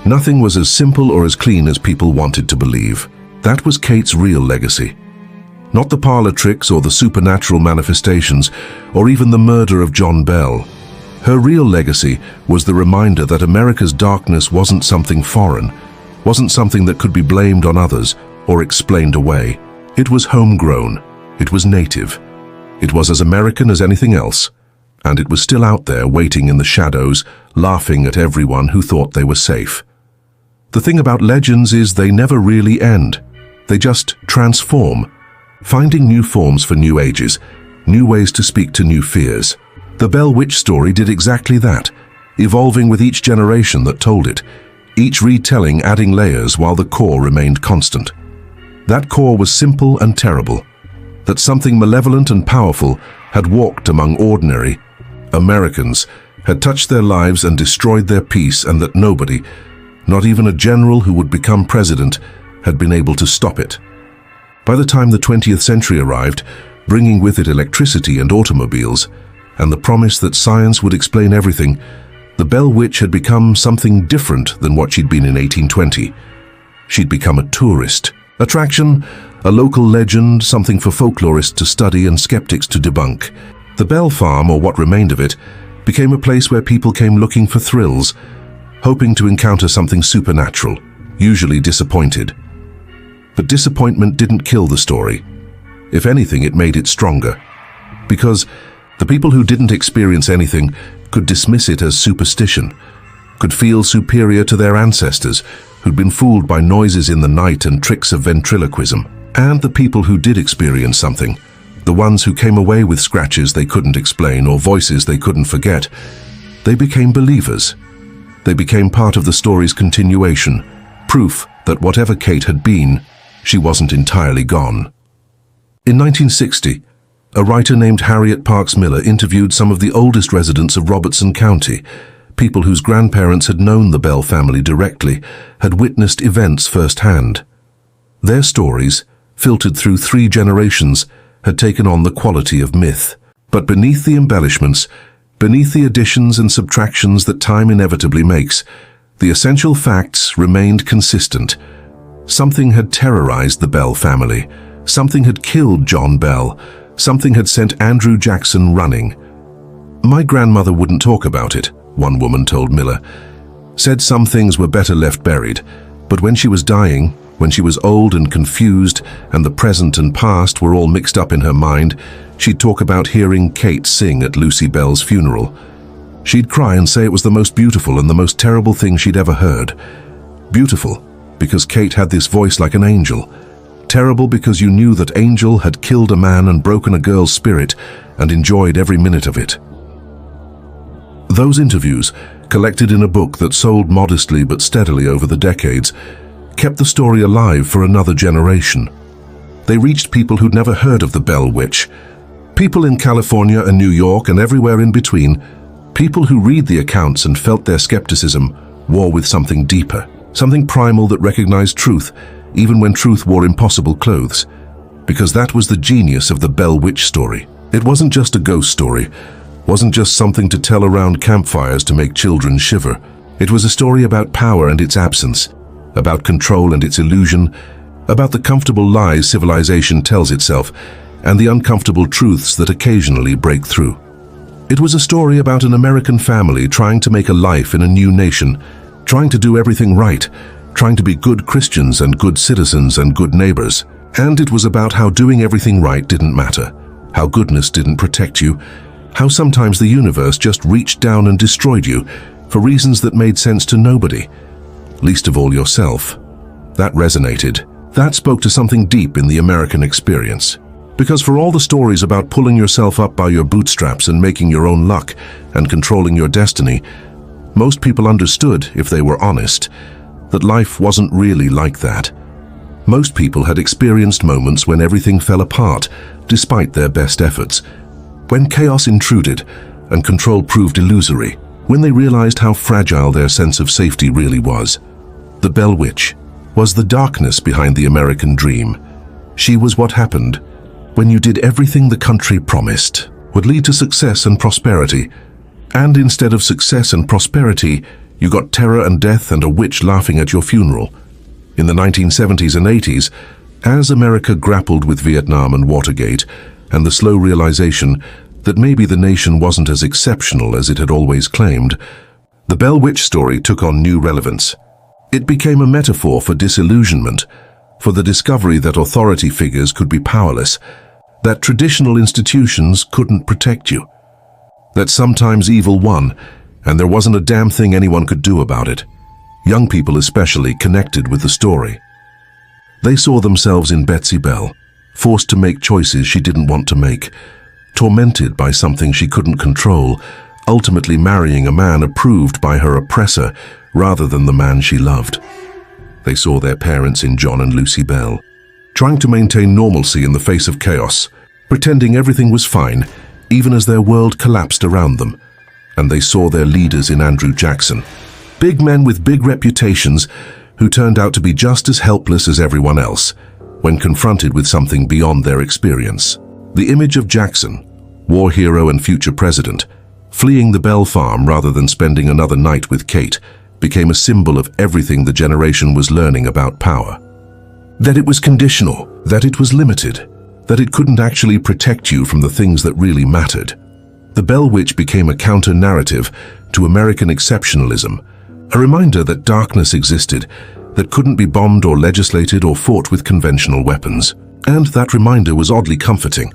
nothing, was as simple or as clean as people wanted to believe. That was Kate's real legacy. Not the parlor tricks or the supernatural manifestations or even the murder of John Bell. Her real legacy was the reminder that America's darkness wasn't something foreign, wasn't something that could be blamed on others or explained away. It was homegrown. It was native. It was as American as anything else. And it was still out there waiting in the shadows, laughing at everyone who thought they were safe. The thing about legends is they never really end. They just transform, finding new forms for new ages, new ways to speak to new fears. The Bell Witch story did exactly that, evolving with each generation that told it, each retelling adding layers while the core remained constant. That core was simple and terrible, that something malevolent and powerful had walked among ordinary Americans, had touched their lives and destroyed their peace, and that nobody, not even a general who would become president, had been able to stop it. By the time the 20th century arrived, bringing with it electricity and automobiles, and the promise that science would explain everything, the Bell Witch had become something different than what she'd been in 1820. She'd become a tourist attraction, a local legend, something for folklorists to study and skeptics to debunk. The Bell Farm, or what remained of it, became a place where people came looking for thrills, hoping to encounter something supernatural, usually disappointed. But disappointment didn't kill the story. If anything, it made it stronger. Because the people who didn't experience anything could dismiss it as superstition, could feel superior to their ancestors who'd been fooled by noises in the night and tricks of ventriloquism. And the people who did experience something, the ones who came away with scratches they couldn't explain or voices they couldn't forget, they became believers. They became part of the story's continuation, proof that whatever Kate had been, she wasn't entirely gone. In 1960, a writer named Harriet Parks Miller interviewed some of the oldest residents of Robertson County, people whose grandparents had known the Bell family directly, had witnessed events firsthand. Their stories, filtered through 3 generations, had taken on the quality of myth. But beneath the embellishments, beneath the additions and subtractions that time inevitably makes, the essential facts remained consistent. Something had terrorized the Bell family. Something had killed John Bell. Something had sent Andrew Jackson running. "My grandmother wouldn't talk about it," one woman told Miller. "Said some things were better left buried, but when she was dying, when she was old and confused and the present and past were all mixed up in her mind, she'd talk about hearing Kate sing at Lucy Bell's funeral. She'd cry and say it was the most beautiful and the most terrible thing she'd ever heard. Beautiful, because Kate had this voice like an angel. Terrible because you knew that angel had killed a man and broken a girl's spirit and enjoyed every minute of it." Those interviews, collected in a book that sold modestly but steadily over the decades, kept the story alive for another generation. They reached people who'd never heard of the Bell Witch, people in California and New York and everywhere in between, people who read the accounts and felt their skepticism war with something deeper, something primal that recognized truth, even when truth wore impossible clothes. Because that was the genius of the Bell Witch story. It wasn't just a ghost story, wasn't just something to tell around campfires to make children shiver. It was a story about power and its absence, about control and its illusion, about the comfortable lies civilization tells itself, and the uncomfortable truths that occasionally break through. It was a story about an American family trying to make a life in a new nation, trying to do everything right, trying to be good Christians and good citizens and good neighbors. And it was about how doing everything right didn't matter, how goodness didn't protect you, how sometimes the universe just reached down and destroyed you for reasons that made sense to nobody, least of all yourself. That resonated. That spoke to something deep in the American experience. Because for all the stories about pulling yourself up by your bootstraps and making your own luck and controlling your destiny, most people understood, if they were honest, that life wasn't really like that. Most people had experienced moments when everything fell apart, despite their best efforts. When chaos intruded and control proved illusory, when they realized how fragile their sense of safety really was. The Bell Witch was the darkness behind the American dream. She was what happened when you did everything the country promised would lead to success and prosperity. And instead of success and prosperity, you got terror and death and a witch laughing at your funeral. In the 1970s and 80s, as America grappled with Vietnam and Watergate, and the slow realization that maybe the nation wasn't as exceptional as it had always claimed, the Bell Witch story took on new relevance. It became a metaphor for disillusionment, for the discovery that authority figures could be powerless, that traditional institutions couldn't protect you, that sometimes evil won, and there wasn't a damn thing anyone could do about it. Young people especially connected with the story. They saw themselves in Betsy Bell, forced to make choices she didn't want to make, tormented by something she couldn't control, ultimately marrying a man approved by her oppressor rather than the man she loved. They saw their parents in John and Lucy Bell, trying to maintain normalcy in the face of chaos, pretending everything was fine, even as their world collapsed around them. And they saw their leaders in Andrew Jackson, big men with big reputations who turned out to be just as helpless as everyone else when confronted with something beyond their experience. The image of Jackson, war hero and future president, fleeing the Bell farm rather than spending another night with Kate, became a symbol of everything the generation was learning about power. That it was conditional, that it was limited, that it couldn't actually protect you from the things that really mattered. The Bell Witch became a counter-narrative to American exceptionalism, a reminder that darkness existed, that couldn't be bombed or legislated or fought with conventional weapons. And that reminder was oddly comforting,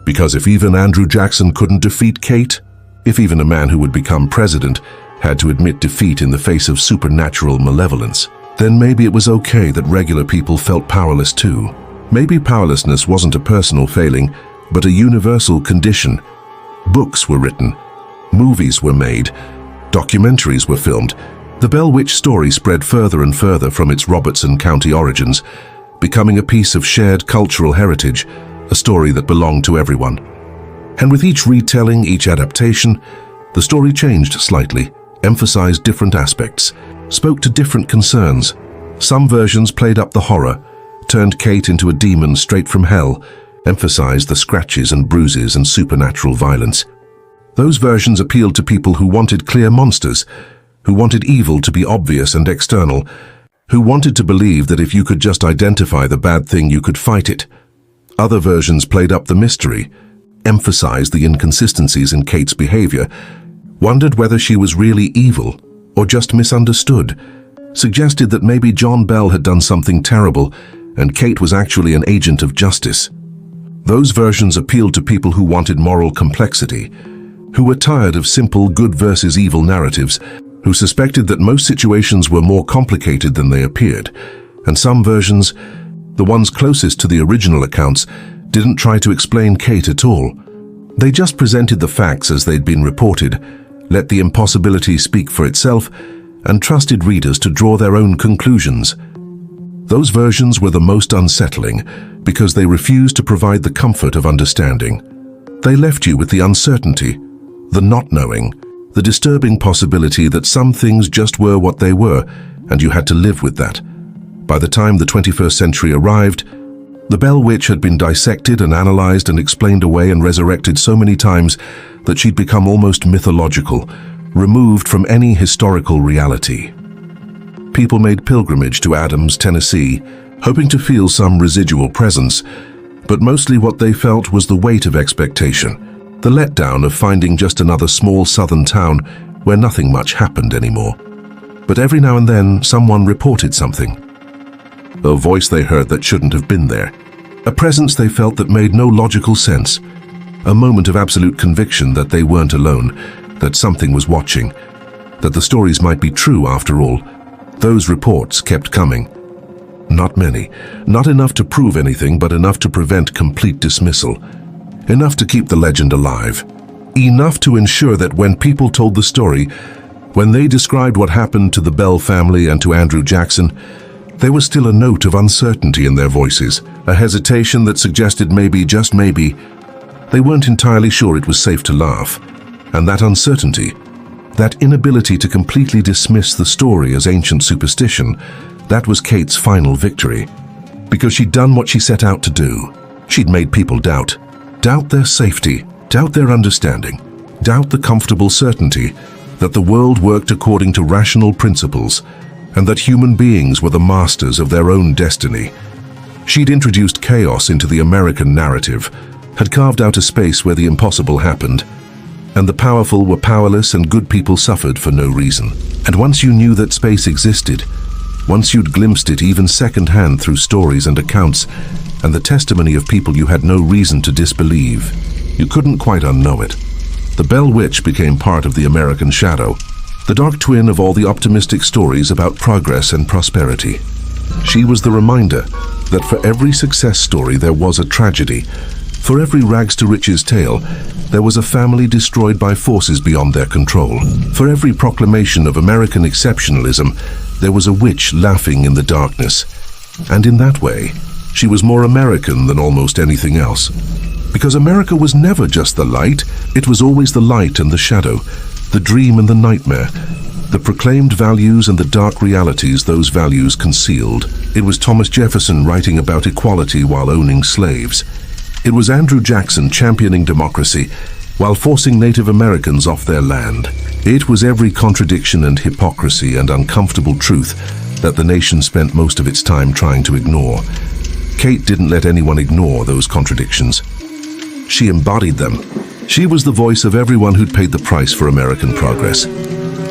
because if even Andrew Jackson couldn't defeat Kate, if even a man who would become president had to admit defeat in the face of supernatural malevolence, then maybe it was okay that regular people felt powerless too. Maybe powerlessness wasn't a personal failing, but a universal condition. Books were written, movies were made, documentaries were filmed. The Bell Witch story spread further and further from its Robertson County origins, becoming a piece of shared cultural heritage, a story that belonged to everyone. And with each retelling, each adaptation, the story changed slightly, emphasized different aspects, spoke to different concerns. Some versions played up the horror, turned Kate into a demon straight from hell, emphasized the scratches and bruises and supernatural violence. Those versions appealed to people who wanted clear monsters, who wanted evil to be obvious and external, who wanted to believe that if you could just identify the bad thing, you could fight it. Other versions played up the mystery, emphasized the inconsistencies in Kate's behavior, wondered whether she was really evil or just misunderstood, suggested that maybe John Bell had done something terrible and Kate was actually an agent of justice. Those versions appealed to people who wanted moral complexity, who were tired of simple good versus evil narratives, who suspected that most situations were more complicated than they appeared. And some versions, the ones closest to the original accounts, didn't try to explain Kate at all. They just presented the facts as they'd been reported, let the impossibility speak for itself, and trusted readers to draw their own conclusions. Those versions were the most unsettling because they refused to provide the comfort of understanding. They left you with the uncertainty, the not knowing, the disturbing possibility that some things just were what they were, and you had to live with that. By the time the 21st century arrived, the Bell Witch had been dissected and analyzed and explained away and resurrected so many times that she'd become almost mythological, removed from any historical reality. People made pilgrimage to Adams, Tennessee, hoping to feel some residual presence, but mostly what they felt was the weight of expectation, the letdown of finding just another small southern town where nothing much happened anymore. But every now and then, someone reported something. A voice they heard that shouldn't have been there. A presence they felt that made no logical sense. A moment of absolute conviction that they weren't alone, that something was watching, that the stories might be true after all. Those reports kept coming. Not many, not enough to prove anything, but enough to prevent complete dismissal. Enough to keep the legend alive. Enough to ensure that when people told the story, When they described what happened to the Bell family and to Andrew Jackson, there was still a note of uncertainty in their voices, a hesitation that suggested maybe, just maybe, they weren't entirely sure it was safe to laugh. And that uncertainty, that inability to completely dismiss the story as ancient superstition, that was Kate's final victory. Because she'd done what she set out to do. She'd made people doubt their safety, doubt their understanding, doubt the comfortable certainty that the world worked according to rational principles and that human beings were the masters of their own destiny. She'd introduced chaos into the American narrative, had carved out a space where the impossible happened, and the powerful were powerless and good people suffered for no reason. And once you knew that space existed, once you'd glimpsed it even second-hand through stories and accounts and the testimony of people you had no reason to disbelieve, you couldn't quite unknow it. The Bell Witch became part of the American shadow, the dark twin of all the optimistic stories about progress and prosperity. She was the reminder that for every success story there was a tragedy. For every rags-to-riches tale, there was a family destroyed by forces beyond their control. For every proclamation of American exceptionalism, there was a witch laughing in the darkness. And in that way, she was more American than almost anything else. Because America was never just the light, it was always the light and the shadow, the dream and the nightmare, the proclaimed values and the dark realities those values concealed. It was Thomas Jefferson writing about equality while owning slaves. It was Andrew Jackson championing democracy while forcing Native Americans off their land. It was every contradiction and hypocrisy and uncomfortable truth that the nation spent most of its time trying to ignore. Kate didn't let anyone ignore those contradictions. She embodied them. She was the voice of everyone who'd paid the price for American progress.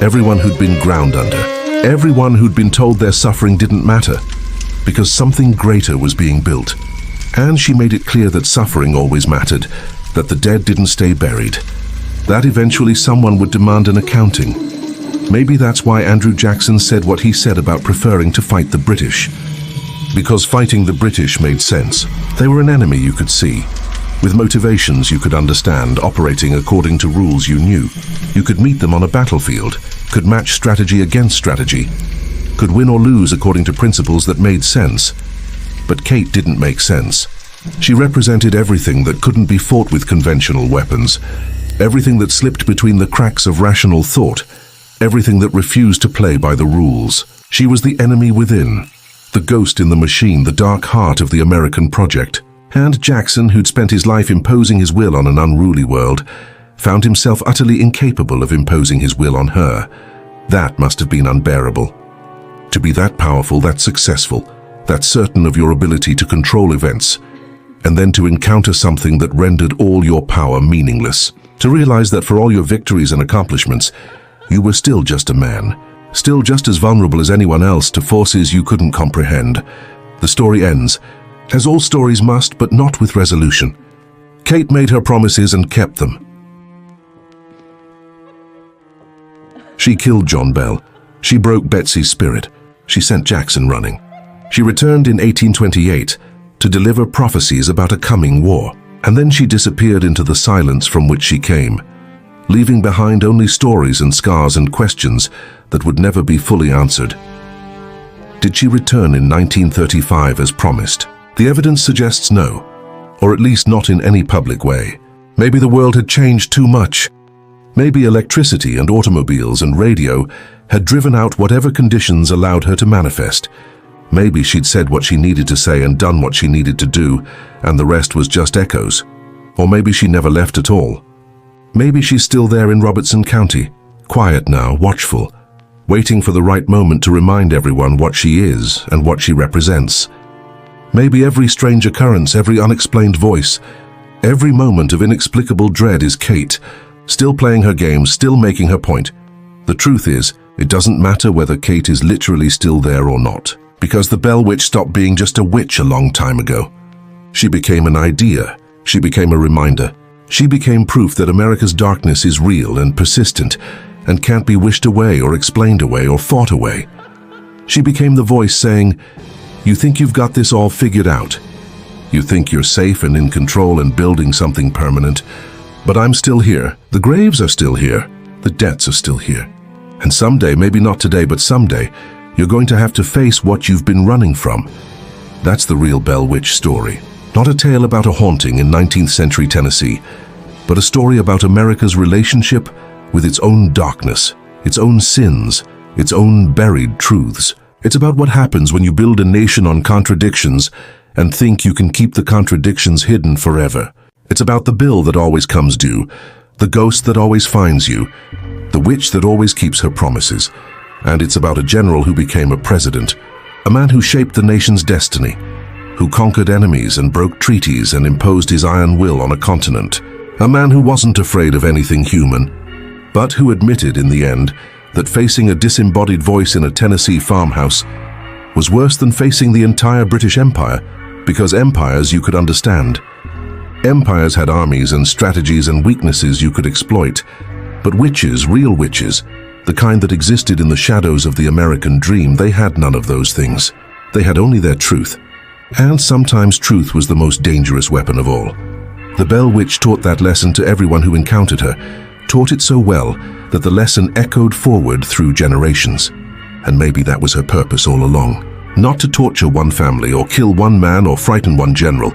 Everyone who'd been ground under. Everyone who'd been told their suffering didn't matter, because something greater was being built. And she made it clear that suffering always mattered, that the dead didn't stay buried, that eventually someone would demand an accounting. Maybe that's why Andrew Jackson said what he said about preferring to fight the British. Because fighting the British made sense. They were an enemy you could see, with motivations you could understand, operating according to rules you knew. You could meet them on a battlefield, could match strategy against strategy, could win or lose according to principles that made sense. But Kate didn't make sense. She represented everything that couldn't be fought with conventional weapons, everything that slipped between the cracks of rational thought, everything that refused to play by the rules. She was the enemy within, the ghost in the machine, the dark heart of the American project. And Jackson, who'd spent his life imposing his will on an unruly world, found himself utterly incapable of imposing his will on her. That must have been unbearable. To be that powerful, that successful, that certain of your ability to control events, and then to encounter something that rendered all your power meaningless. To realize that for all your victories and accomplishments, you were still just a man, still just as vulnerable as anyone else to forces you couldn't comprehend. The story ends, as all stories must, but not with resolution. Kate made her promises and kept them. She killed John Bell. She broke Betsy's spirit. She sent Jackson running. She returned in 1828 to deliver prophecies about a coming war, and then she disappeared into the silence from which she came, leaving behind only stories and scars and questions that would never be fully answered. Did she return in 1935 as promised? The evidence suggests no, or at least not in any public way. Maybe the world had changed too much. Maybe electricity and automobiles and radio had driven out whatever conditions allowed her to manifest. Maybe she'd said what she needed to say and done what she needed to do, and the rest was just echoes. Or maybe she never left at all. Maybe she's still there in Robertson County, quiet now, watchful, waiting for the right moment to remind everyone what she is and what she represents. Maybe every strange occurrence, every unexplained voice, every moment of inexplicable dread is Kate, still playing her game, still making her point. The truth is, it doesn't matter whether Kate is literally still there or not, because the Bell Witch stopped being just a witch a long time ago. She became an idea. She became a reminder. She became proof that America's darkness is real and persistent and can't be wished away or explained away or fought away. She became the voice saying, "You think you've got this all figured out. You think you're safe and in control and building something permanent. But I'm still here. The graves are still here. The debts are still here. And someday, maybe not today, but someday, you're going to have to face what you've been running from. That's the real Bell Witch story. Not a tale about a haunting in 19th century Tennessee, but a story about America's relationship with its own darkness, its own sins, its own buried truths. It's about what happens when you build a nation on contradictions and think you can keep the contradictions hidden forever. It's about the bill that always comes due, the ghost that always finds you, the witch that always keeps her promises. And it's about a general who became a president, a man who shaped the nation's destiny, who conquered enemies and broke treaties and imposed his iron will on a continent, a man who wasn't afraid of anything human, but who admitted in the end that facing a disembodied voice in a Tennessee farmhouse was worse than facing the entire British Empire, because empires you could understand. Empires had armies and strategies and weaknesses you could exploit, but witches, real witches, the kind that existed in the shadows of the American dream, they had none of those things. They had only their truth. And sometimes truth was the most dangerous weapon of all. The Bell Witch taught that lesson to everyone who encountered her, taught it so well that the lesson echoed forward through generations. And maybe that was her purpose all along. Not to torture one family or kill one man or frighten one general,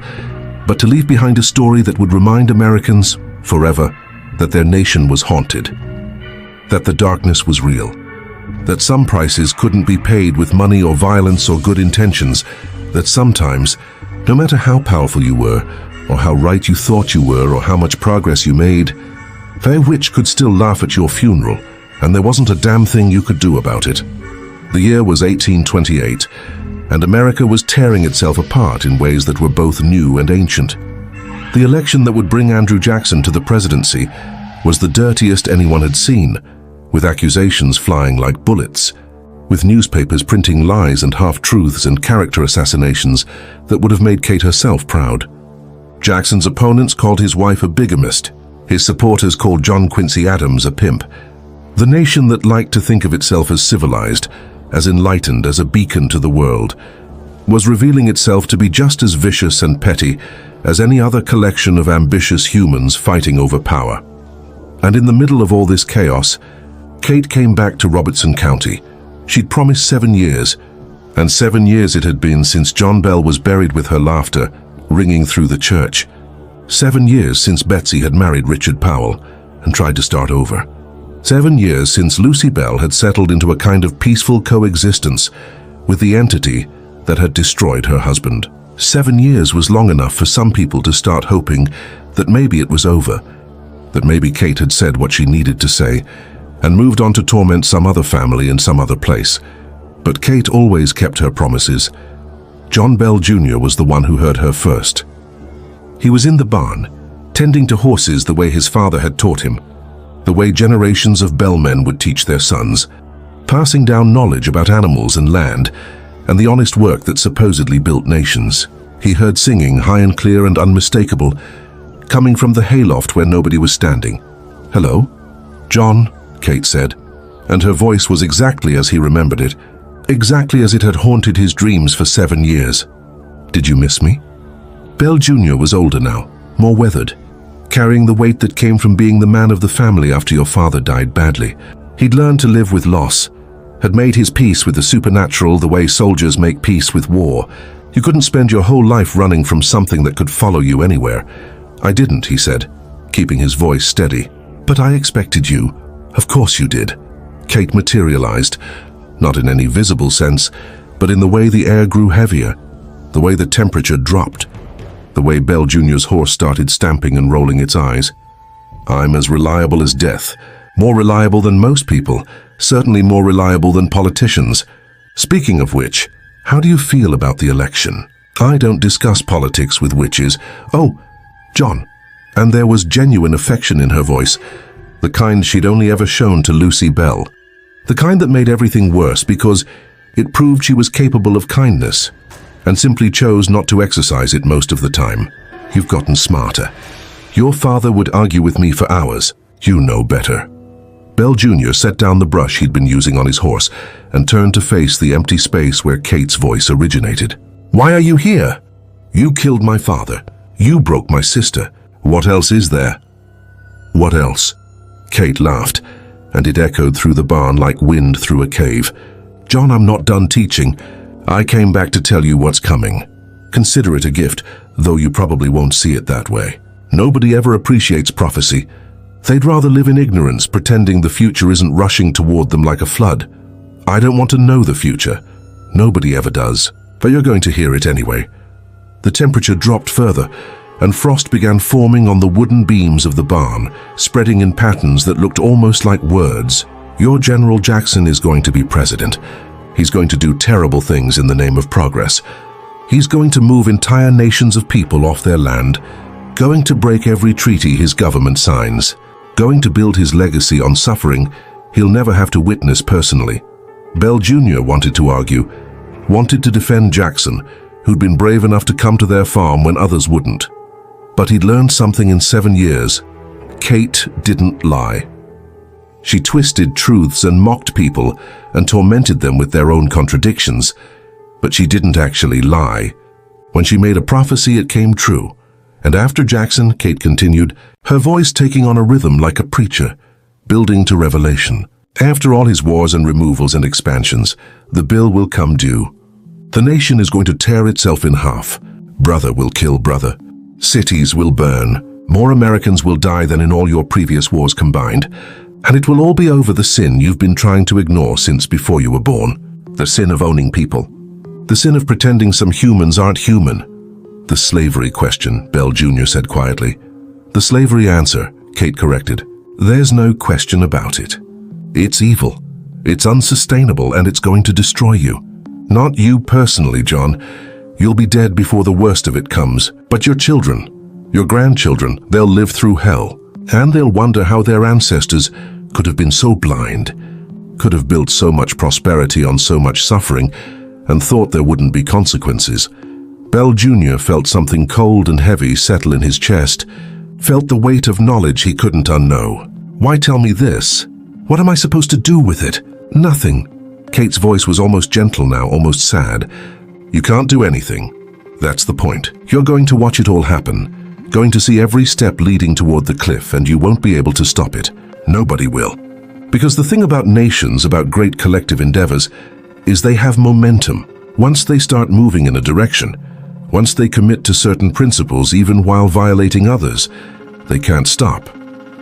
but to leave behind a story that would remind Americans, forever, that their nation was haunted, that the darkness was real, that some prices couldn't be paid with money or violence or good intentions, that sometimes, no matter how powerful you were, or how right you thought you were, or how much progress you made, their witch could still laugh at your funeral, and there wasn't a damn thing you could do about it. The year was 1828, and America was tearing itself apart in ways that were both new and ancient. The election that would bring Andrew Jackson to the presidency was the dirtiest anyone had seen, with accusations flying like bullets, with newspapers printing lies and half-truths and character assassinations that would have made Kate herself proud. Jackson's opponents called his wife a bigamist. His supporters called John Quincy Adams a pimp. The nation that liked to think of itself as civilized, as enlightened, as a beacon to the world, was revealing itself to be just as vicious and petty as any other collection of ambitious humans fighting over power. And in the middle of all this chaos, Kate came back to Robertson County. She'd promised 7 years, and 7 years it had been since John Bell was buried with her laughter ringing through the church. 7 years since Betsy had married Richard Powell and tried to start over. 7 years since Lucy Bell had settled into a kind of peaceful coexistence with the entity that had destroyed her husband. 7 years was long enough for some people to start hoping that maybe it was over, that maybe Kate had said what she needed to say and moved on to torment some other family in some other place. But Kate always kept her promises. John Bell Jr. was the one who heard her first. He was in the barn, tending to horses the way his father had taught him, the way generations of bellmen would teach their sons, passing down knowledge about animals and land, and the honest work that supposedly built nations. He heard singing, high and clear and unmistakable, coming from the hayloft where nobody was standing. "Hello?" "John," Kate said, and her voice was exactly as he remembered it, exactly as it had haunted his dreams for 7 years. "Did you miss me?" Bell Jr. was older now, more weathered, carrying the weight that came from being the man of the family after your father died badly. He'd learned to live with loss, had made his peace with the supernatural the way soldiers make peace with war. You couldn't spend your whole life running from something that could follow you anywhere. "I didn't," he said, keeping his voice steady. "But I expected you. Of course you did." Kate materialized, not in any visible sense, but in the way the air grew heavier, the way the temperature dropped, the way Bell Jr.'s horse started stamping and rolling its eyes. "I'm as reliable as death, more reliable than most people, certainly more reliable than politicians. Speaking of which, how do you feel about the election?" "I don't discuss politics with witches." "Oh, John." And there was genuine affection in her voice, the kind she'd only ever shown to Lucy Bell. The kind that made everything worse because it proved she was capable of kindness, and simply chose not to exercise it most of the time. "You've gotten smarter. Your father would argue with me for hours. You know better." Bell Jr. set down the brush he'd been using on his horse and turned to face the empty space where Kate's voice originated. "Why are you here? You killed my father. You broke my sister. What else is there?" "What else?" Kate laughed, and it echoed through the barn like wind through a cave. "John, I'm not done teaching. I came back to tell you what's coming. Consider it a gift, though you probably won't see it that way. Nobody ever appreciates prophecy. They'd rather live in ignorance, pretending the future isn't rushing toward them like a flood. I don't want to know the future. Nobody ever does, but you're going to hear it anyway." The temperature dropped further, and frost began forming on the wooden beams of the barn, spreading in patterns that looked almost like words. "Your General Jackson is going to be president. He's going to do terrible things in the name of progress. He's going to move entire nations of people off their land, going to break every treaty his government signs, going to build his legacy on suffering he'll never have to witness personally." Bell Jr. wanted to argue, wanted to defend Jackson, who'd been brave enough to come to their farm when others wouldn't. But he'd learned something in 7 years. Kate didn't lie. She twisted truths and mocked people and tormented them with their own contradictions. But she didn't actually lie. When she made a prophecy, it came true. And after Jackson, Kate continued, her voice taking on a rhythm like a preacher, building to revelation. "After all his wars and removals and expansions, the bill will come due. The nation is going to tear itself in half. Brother will kill brother. Cities will burn. More Americans will die than in all your previous wars combined. And it will all be over the sin you've been trying to ignore since before you were born. The sin of owning people. The sin of pretending some humans aren't human." "The slavery question," Bell Jr. said quietly. "The slavery answer," Kate corrected. "There's no question about it. It's evil. It's unsustainable, and it's going to destroy you. Not you personally, John. You'll be dead before the worst of it comes. But your children, your grandchildren, they'll live through hell. And they'll wonder how their ancestors could have been so blind, could have built so much prosperity on so much suffering, and thought there wouldn't be consequences." Bell Jr. felt something cold and heavy settle in his chest, felt the weight of knowledge he couldn't unknow. "Why tell me this? What am I supposed to do with it?" "Nothing." Kate's voice was almost gentle now, almost sad. "You can't do anything. That's the point. You're going to watch it all happen, going to see every step leading toward the cliff, and you won't be able to stop it. Nobody will. Because the thing about nations, about great collective endeavors, is they have momentum. Once they start moving in a direction, once they commit to certain principles even while violating others, they can't stop.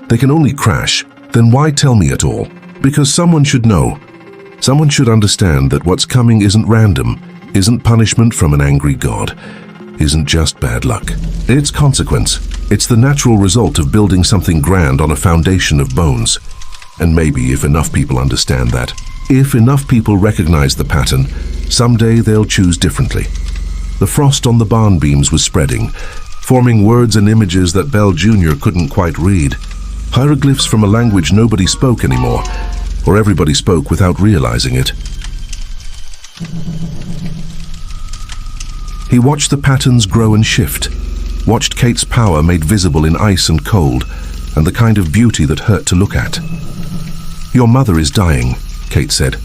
They can only crash. Then why tell me at all? Because someone should know. Someone should understand that what's coming isn't random, isn't punishment from an angry God, isn't just bad luck. It's consequence. It's the natural result of building something grand on a foundation of bones. And maybe if enough people understand that, if enough people recognize the pattern, someday they'll choose differently." The frost on the barn beams was spreading, forming words and images that Bell Jr. couldn't quite read. Hieroglyphs from a language nobody spoke anymore, or everybody spoke without realizing it. He watched the patterns grow and shift, watched Kate's power made visible in ice and cold, and the kind of beauty that hurt to look at. "Your mother is dying," Kate said,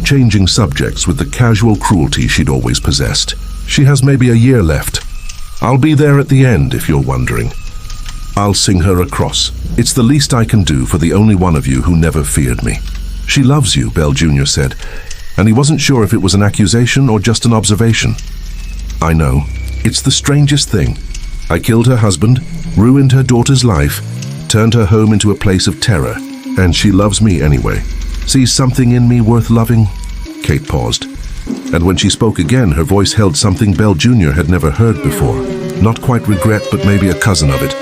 changing subjects with the casual cruelty she'd always possessed. "She has maybe a year left. I'll be there at the end, if you're wondering. I'll sing her a cross. It's the least I can do for the only one of you who never feared me." "She loves you," Bell Jr. said, and he wasn't sure if it was an accusation or just an observation. "I know. It's the strangest thing. I killed her husband, ruined her daughter's life, turned her home into a place of terror, and she loves me anyway. Sees something in me worth loving?" Kate paused, and when she spoke again, her voice held something Bell Jr. had never heard before. Not quite regret, but maybe a cousin of it.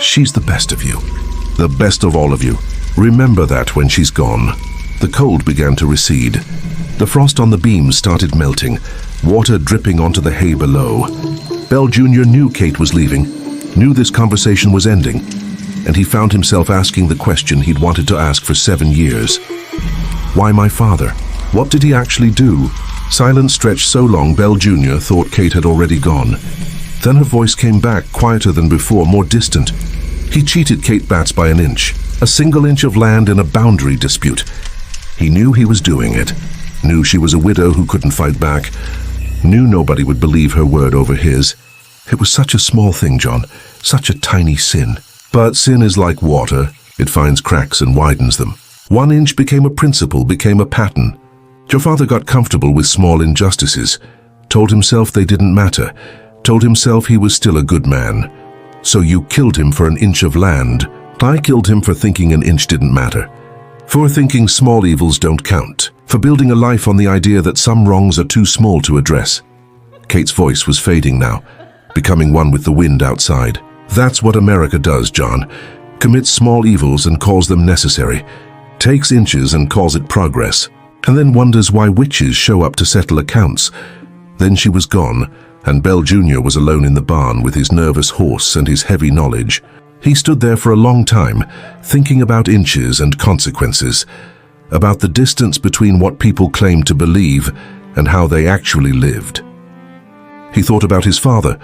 "She's the best of you. The best of all of you. Remember that when she's gone." The cold began to recede. The frost on the beams started melting, water dripping onto the hay below. Bell Jr. knew Kate was leaving, knew this conversation was ending, and he found himself asking the question he'd wanted to ask for 7 years. Why my father? What did he actually do? Silence stretched so long Bell Jr. thought Kate had already gone. Then her voice came back, quieter than before, more distant. He cheated Kate Batts by an inch, a single inch of land in a boundary dispute. He knew he was doing it, knew she was a widow who couldn't fight back, knew nobody would believe her word over his. It was such a small thing, John, such a tiny sin. But sin is like water, it finds cracks and widens them. 1 inch became a principle, became a pattern. Your father got comfortable with small injustices, told himself they didn't matter, told himself he was still a good man. So you killed him for an inch of land. I killed him for thinking an inch didn't matter. For thinking small evils don't count. For building a life on the idea that some wrongs are too small to address. Kate's voice was fading now, becoming one with the wind outside. That's what America does, John. Commits small evils and calls them necessary. Takes inches and calls it progress. And then wonders why witches show up to settle accounts. Then she was gone, and Bell Jr. was alone in the barn with his nervous horse and his heavy knowledge. He stood there for a long time, thinking about inches and consequences, about the distance between what people claimed to believe and how they actually lived. He thought about his father,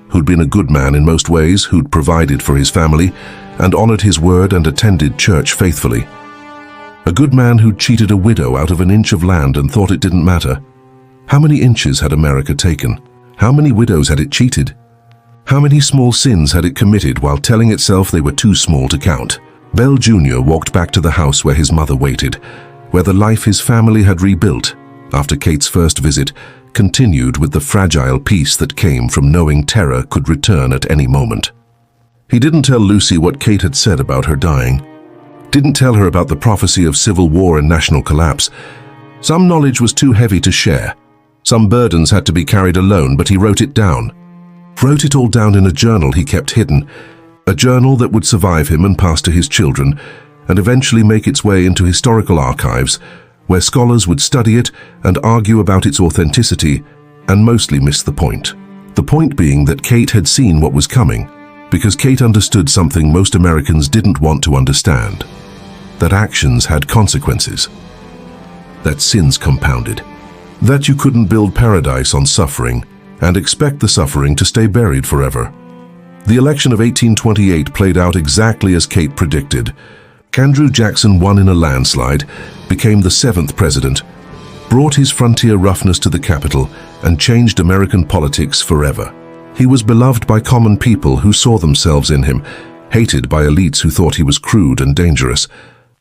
who'd been a good man in most ways, who'd provided for his family and honored his word and attended church faithfully. A good man who'd cheated a widow out of an inch of land and thought it didn't matter. How many inches had America taken? How many widows had it cheated? How many small sins had it committed while telling itself they were too small to count? Bell Jr. walked back to the house where his mother waited, where the life his family had rebuilt after Kate's first visit continued with the fragile peace that came from knowing terror could return at any moment. He didn't tell Lucy what Kate had said about her dying. Didn't tell her about the prophecy of civil war and national collapse. Some knowledge was too heavy to share. Some burdens had to be carried alone, but he wrote it down. Wrote it all down in a journal he kept hidden, a journal that would survive him and pass to his children, and eventually make its way into historical archives, where scholars would study it and argue about its authenticity, and mostly miss the point. The point being that Kate had seen what was coming, because Kate understood something most Americans didn't want to understand, that actions had consequences, that sins compounded, that you couldn't build paradise on suffering and expect the suffering to stay buried forever. The election of 1828 played out exactly as Kate predicted. Andrew Jackson won in a landslide, became the 7th president, brought his frontier roughness to the Capitol, and changed American politics forever. He was beloved by common people who saw themselves in him, hated by elites who thought he was crude and dangerous.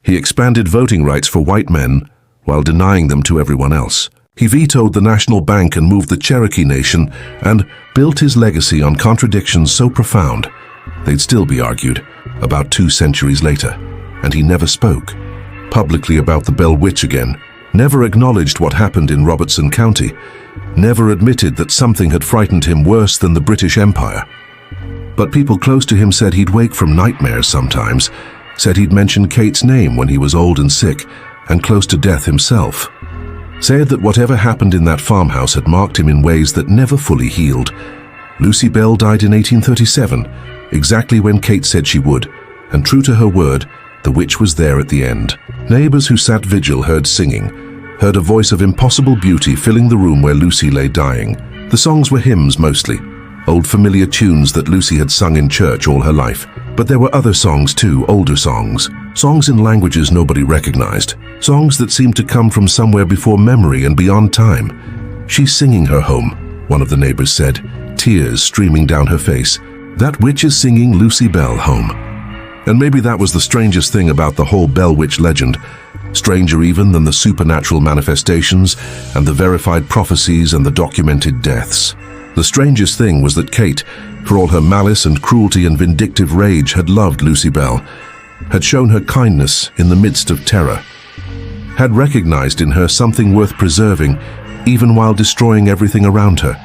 He expanded voting rights for white men while denying them to everyone else. He vetoed the National Bank and moved the Cherokee Nation and built his legacy on contradictions so profound they'd still be argued about 2 centuries later. And he never spoke publicly about the Bell Witch again, never acknowledged what happened in Robertson County, never admitted that something had frightened him worse than the British Empire. But people close to him said he'd wake from nightmares sometimes, said he'd mention Kate's name when he was old and sick and close to death himself. Said that whatever happened in that farmhouse had marked him in ways that never fully healed. Lucy Bell died in 1837, exactly when Kate said she would, and true to her word, the witch was there at the end. Neighbors who sat vigil heard singing, heard a voice of impossible beauty filling the room where Lucy lay dying. The songs were hymns mostly, old familiar tunes that Lucy had sung in church all her life. But there were other songs too, older songs. Songs in languages nobody recognized. Songs that seemed to come from somewhere before memory and beyond time. She's singing her home, one of the neighbors said, tears streaming down her face. That witch is singing Lucy Bell home. And maybe that was the strangest thing about the whole Bell Witch legend. Stranger even than the supernatural manifestations and the verified prophecies and the documented deaths. The strangest thing was that Kate, for all her malice and cruelty and vindictive rage, had loved Lucy Bell, had shown her kindness in the midst of terror, had recognized in her something worth preserving, even while destroying everything around her.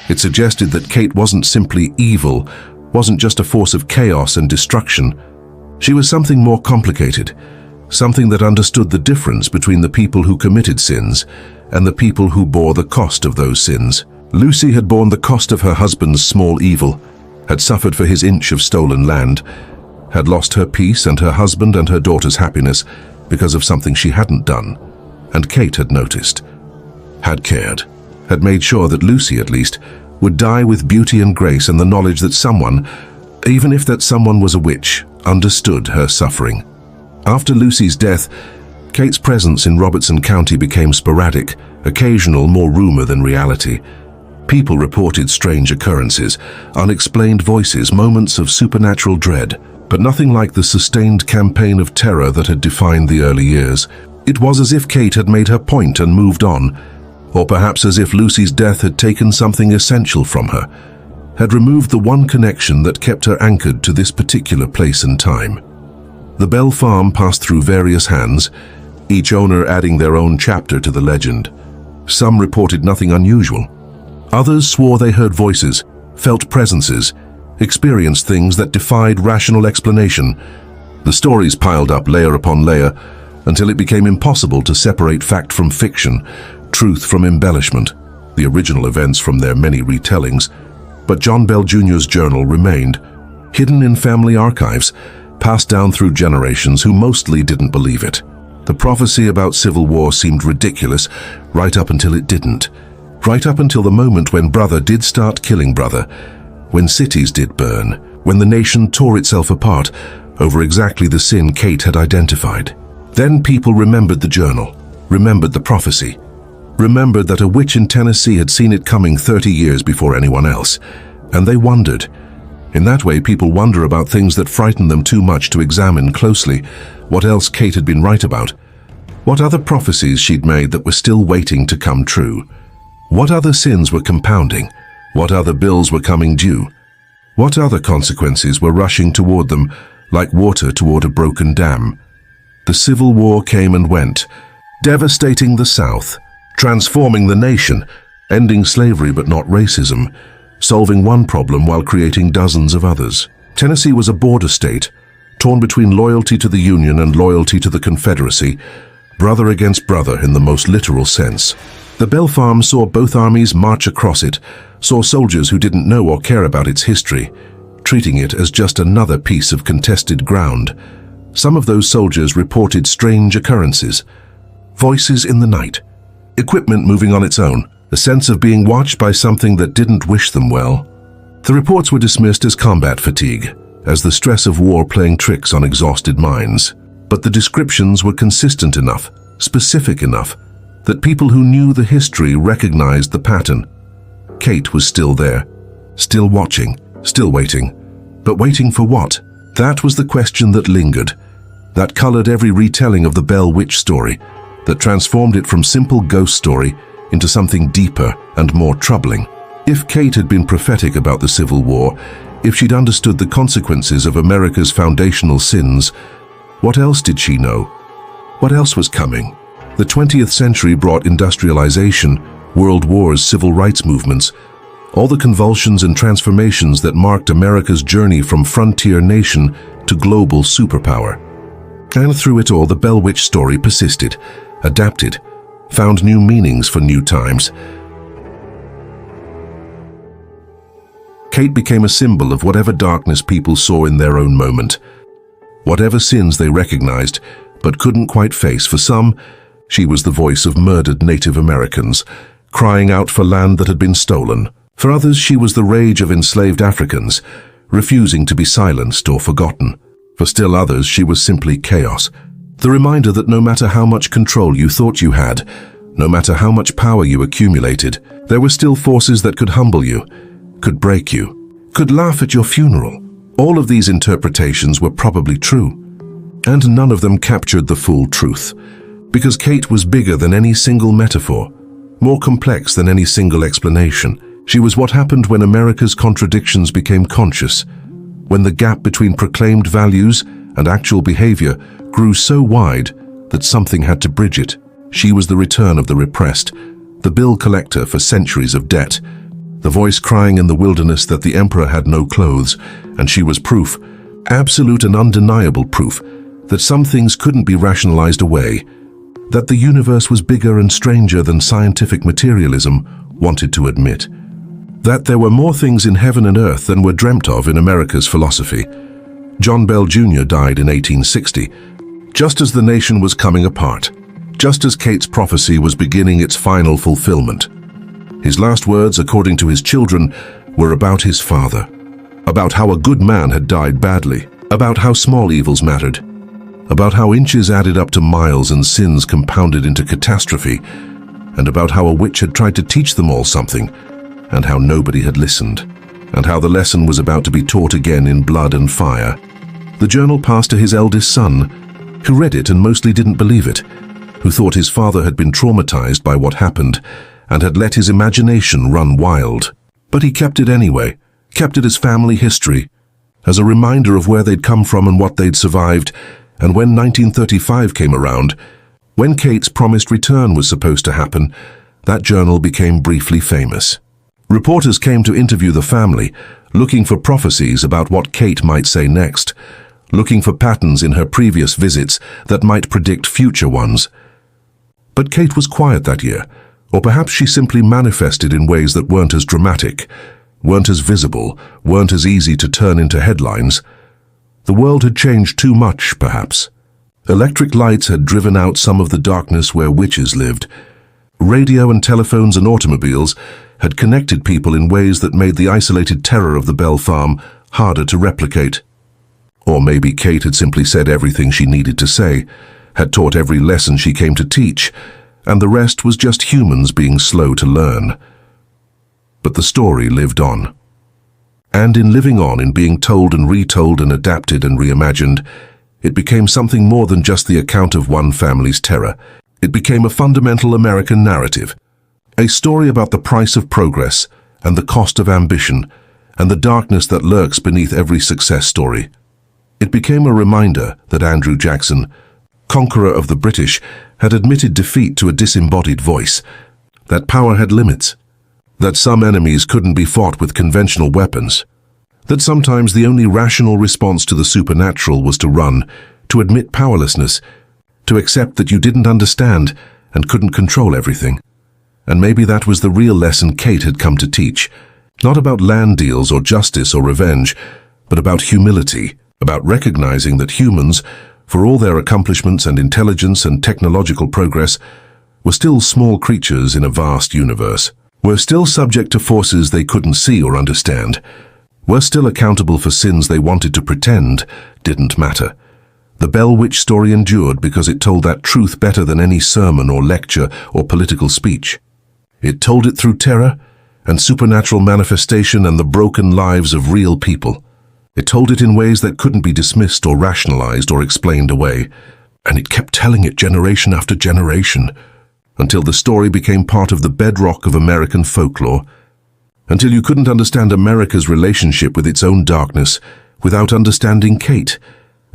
It suggested that Kate wasn't simply evil, wasn't just a force of chaos and destruction. She was something more complicated, something that understood the difference between the people who committed sins and the people who bore the cost of those sins. Lucy had borne the cost of her husband's small evil, had suffered for his inch of stolen land, had lost her peace and her husband and her daughter's happiness because of something she hadn't done. And Kate had noticed, had cared, had made sure that Lucy, at least, would die with beauty and grace and the knowledge that someone, even if that someone was a witch, understood her suffering. After Lucy's death, Kate's presence in Robertson County became sporadic, occasional, more rumor than reality. People reported strange occurrences, unexplained voices, moments of supernatural dread. but nothing like the sustained campaign of terror that had defined the early years. It was as if Kate had made her point and moved on, or perhaps as if Lucy's death had taken something essential from her, had removed the one connection that kept her anchored to this particular place and time. The Bell farm passed through various hands, each owner adding their own chapter to the legend. Some reported nothing unusual. Others swore they heard voices, felt presences, experienced things that defied rational explanation. The stories piled up layer upon layer until it became impossible to separate fact from fiction, truth from embellishment, the original events from their many retellings. But John Bell Jr.'s journal remained, hidden in family archives, passed down through generations who mostly didn't believe it. The prophecy about civil war seemed ridiculous right up until it didn't. Right up until the moment when brother did start killing brother, when cities did burn, when the nation tore itself apart over exactly the sin Kate had identified. Then people remembered the journal, remembered the prophecy, remembered that a witch in Tennessee had seen it coming 30 years before anyone else, and they wondered. In that way, people wonder about things that frighten them too much to examine closely what else Kate had been right about, what other prophecies she'd made that were still waiting to come true, what other sins were compounding, what other bills were coming due, what other consequences were rushing toward them like water toward a broken dam. The Civil War came and went, devastating the South, transforming the nation, ending slavery but not racism, solving one problem while creating dozens of others. Tennessee was a border state, torn between loyalty to the Union and loyalty to the Confederacy, brother against brother in the most literal sense. The Bell Farm saw both armies march across it, saw soldiers who didn't know or care about its history, treating it as just another piece of contested ground. Some of those soldiers reported strange occurrences, voices in the night, equipment moving on its own, a sense of being watched by something that didn't wish them well. The reports were dismissed as combat fatigue, as the stress of war playing tricks on exhausted minds. But the descriptions were consistent enough, specific enough, that people who knew the history recognized the pattern. Kate was still there, still watching, still waiting. But waiting for what? That was the question that lingered, that colored every retelling of the Bell Witch story, that transformed it from simple ghost story into something deeper and more troubling. If Kate had been prophetic about the Civil War, if she'd understood the consequences of America's foundational sins, what else did she know? What else was coming? The 20th century brought industrialization, world wars, civil rights movements, all the convulsions and transformations that marked America's journey from frontier nation to global superpower. And through it all, the Bell Witch story persisted, adapted, found new meanings for new times. Kate became a symbol of whatever darkness people saw in their own moment, whatever sins they recognized but couldn't quite face. For some, she was the voice of murdered Native Americans, crying out for land that had been stolen. For others, she was the rage of enslaved Africans, refusing to be silenced or forgotten. For still others, she was simply chaos, the reminder that no matter how much control you thought you had, no matter how much power you accumulated, there were still forces that could humble you, could break you, could laugh at your funeral. All of these interpretations were probably true, and none of them captured the full truth, because Kate was bigger than any single metaphor, more complex than any single explanation. She was what happened when America's contradictions became conscious, when the gap between proclaimed values and actual behavior grew so wide that something had to bridge it. She was the return of the repressed, the bill collector for centuries of debt, the voice crying in the wilderness that the emperor had no clothes, and she was proof, absolute and undeniable proof, that some things couldn't be rationalized away, that the universe was bigger and stranger than scientific materialism wanted to admit, that there were more things in heaven and earth than were dreamt of in America's philosophy. John Bell Jr. died in 1860, just as the nation was coming apart, just as Kate's prophecy was beginning its final fulfillment. His last words, according to his children, were about his father, about how a good man had died badly, about how small evils mattered, about how inches added up to miles and sins compounded into catastrophe, and about how a witch had tried to teach them all something, and how nobody had listened, and how the lesson was about to be taught again in blood and fire. The journal passed to his eldest son, who read it and mostly didn't believe it, who thought his father had been traumatized by what happened and had let his imagination run wild. But he kept it anyway, kept it as family history, as a reminder of where they'd come from and what they'd survived. And when 1935 came around, when Kate's promised return was supposed to happen, that journal became briefly famous. Reporters came to interview the family, looking for prophecies about what Kate might say next, looking for patterns in her previous visits that might predict future ones. But Kate was quiet that year, or perhaps she simply manifested in ways that weren't as dramatic, weren't as visible, weren't as easy to turn into headlines. The world had changed too much, perhaps. Electric lights had driven out some of the darkness where witches lived. Radio and telephones and automobiles had connected people in ways that made the isolated terror of the Bell Farm harder to replicate. Or maybe Kate had simply said everything she needed to say, had taught every lesson she came to teach, and the rest was just humans being slow to learn. But the story lived on. And in living on, in being told and retold and adapted and reimagined, it became something more than just the account of one family's terror. It became a fundamental American narrative, a story about the price of progress and the cost of ambition and the darkness that lurks beneath every success story. It became a reminder that Andrew Jackson, conqueror of the British, had admitted defeat to a disembodied voice, that power had limits, that some enemies couldn't be fought with conventional weapons, that sometimes the only rational response to the supernatural was to run, to admit powerlessness, to accept that you didn't understand and couldn't control everything. And maybe that was the real lesson Kate had come to teach, not about land deals or justice or revenge, but about humility, about recognizing that humans, for all their accomplishments and intelligence and technological progress, were still small creatures in a vast universe, were still subject to forces they couldn't see or understand, were still accountable for sins they wanted to pretend didn't matter. The Bell Witch story endured because it told that truth better than any sermon or lecture or political speech. It told it through terror and supernatural manifestation and the broken lives of real people. It told it in ways that couldn't be dismissed or rationalized or explained away. And it kept telling it generation after generation, until the story became part of the bedrock of American folklore, until you couldn't understand America's relationship with its own darkness without understanding Kate.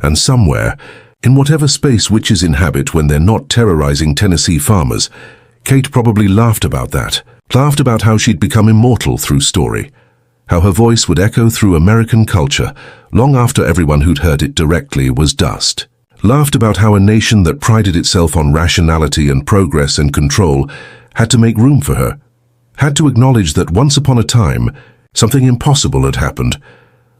And somewhere, in whatever space witches inhabit when they're not terrorizing Tennessee farmers, Kate probably laughed about that, laughed about how she'd become immortal through story, how her voice would echo through American culture long after everyone who'd heard it directly was dust, laughed about how a nation that prided itself on rationality and progress and control had to make room for her, had to acknowledge that once upon a time something impossible had happened,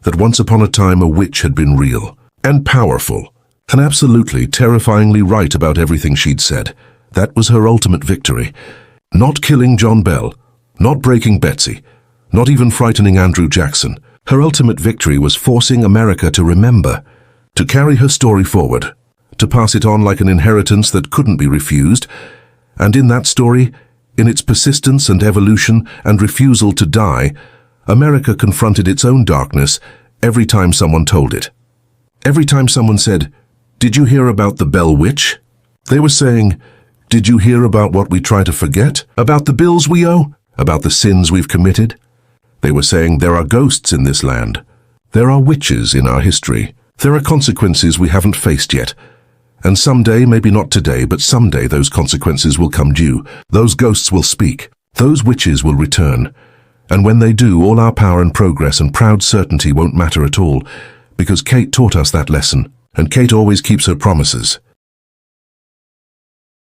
that once upon a time a witch had been real and powerful, and absolutely terrifyingly right about everything she'd said. That was her ultimate victory. Not killing John Bell, not breaking Betsy, not even frightening Andrew Jackson. Her ultimate victory was forcing America to remember, to carry her story forward, to pass it on like an inheritance that couldn't be refused. And in that story, in its persistence and evolution and refusal to die, America confronted its own darkness every time someone told it. Every time someone said, "Did you hear about the Bell Witch?" They were saying, "Did you hear about what we try to forget? About the bills we owe? About the sins we've committed?" They were saying, "There are ghosts in this land. There are witches in our history. There are consequences we haven't faced yet. And someday, maybe not today, but someday those consequences will come due. Those ghosts will speak. Those witches will return. And when they do, all our power and progress and proud certainty won't matter at all, because Kate taught us that lesson, and Kate always keeps her promises."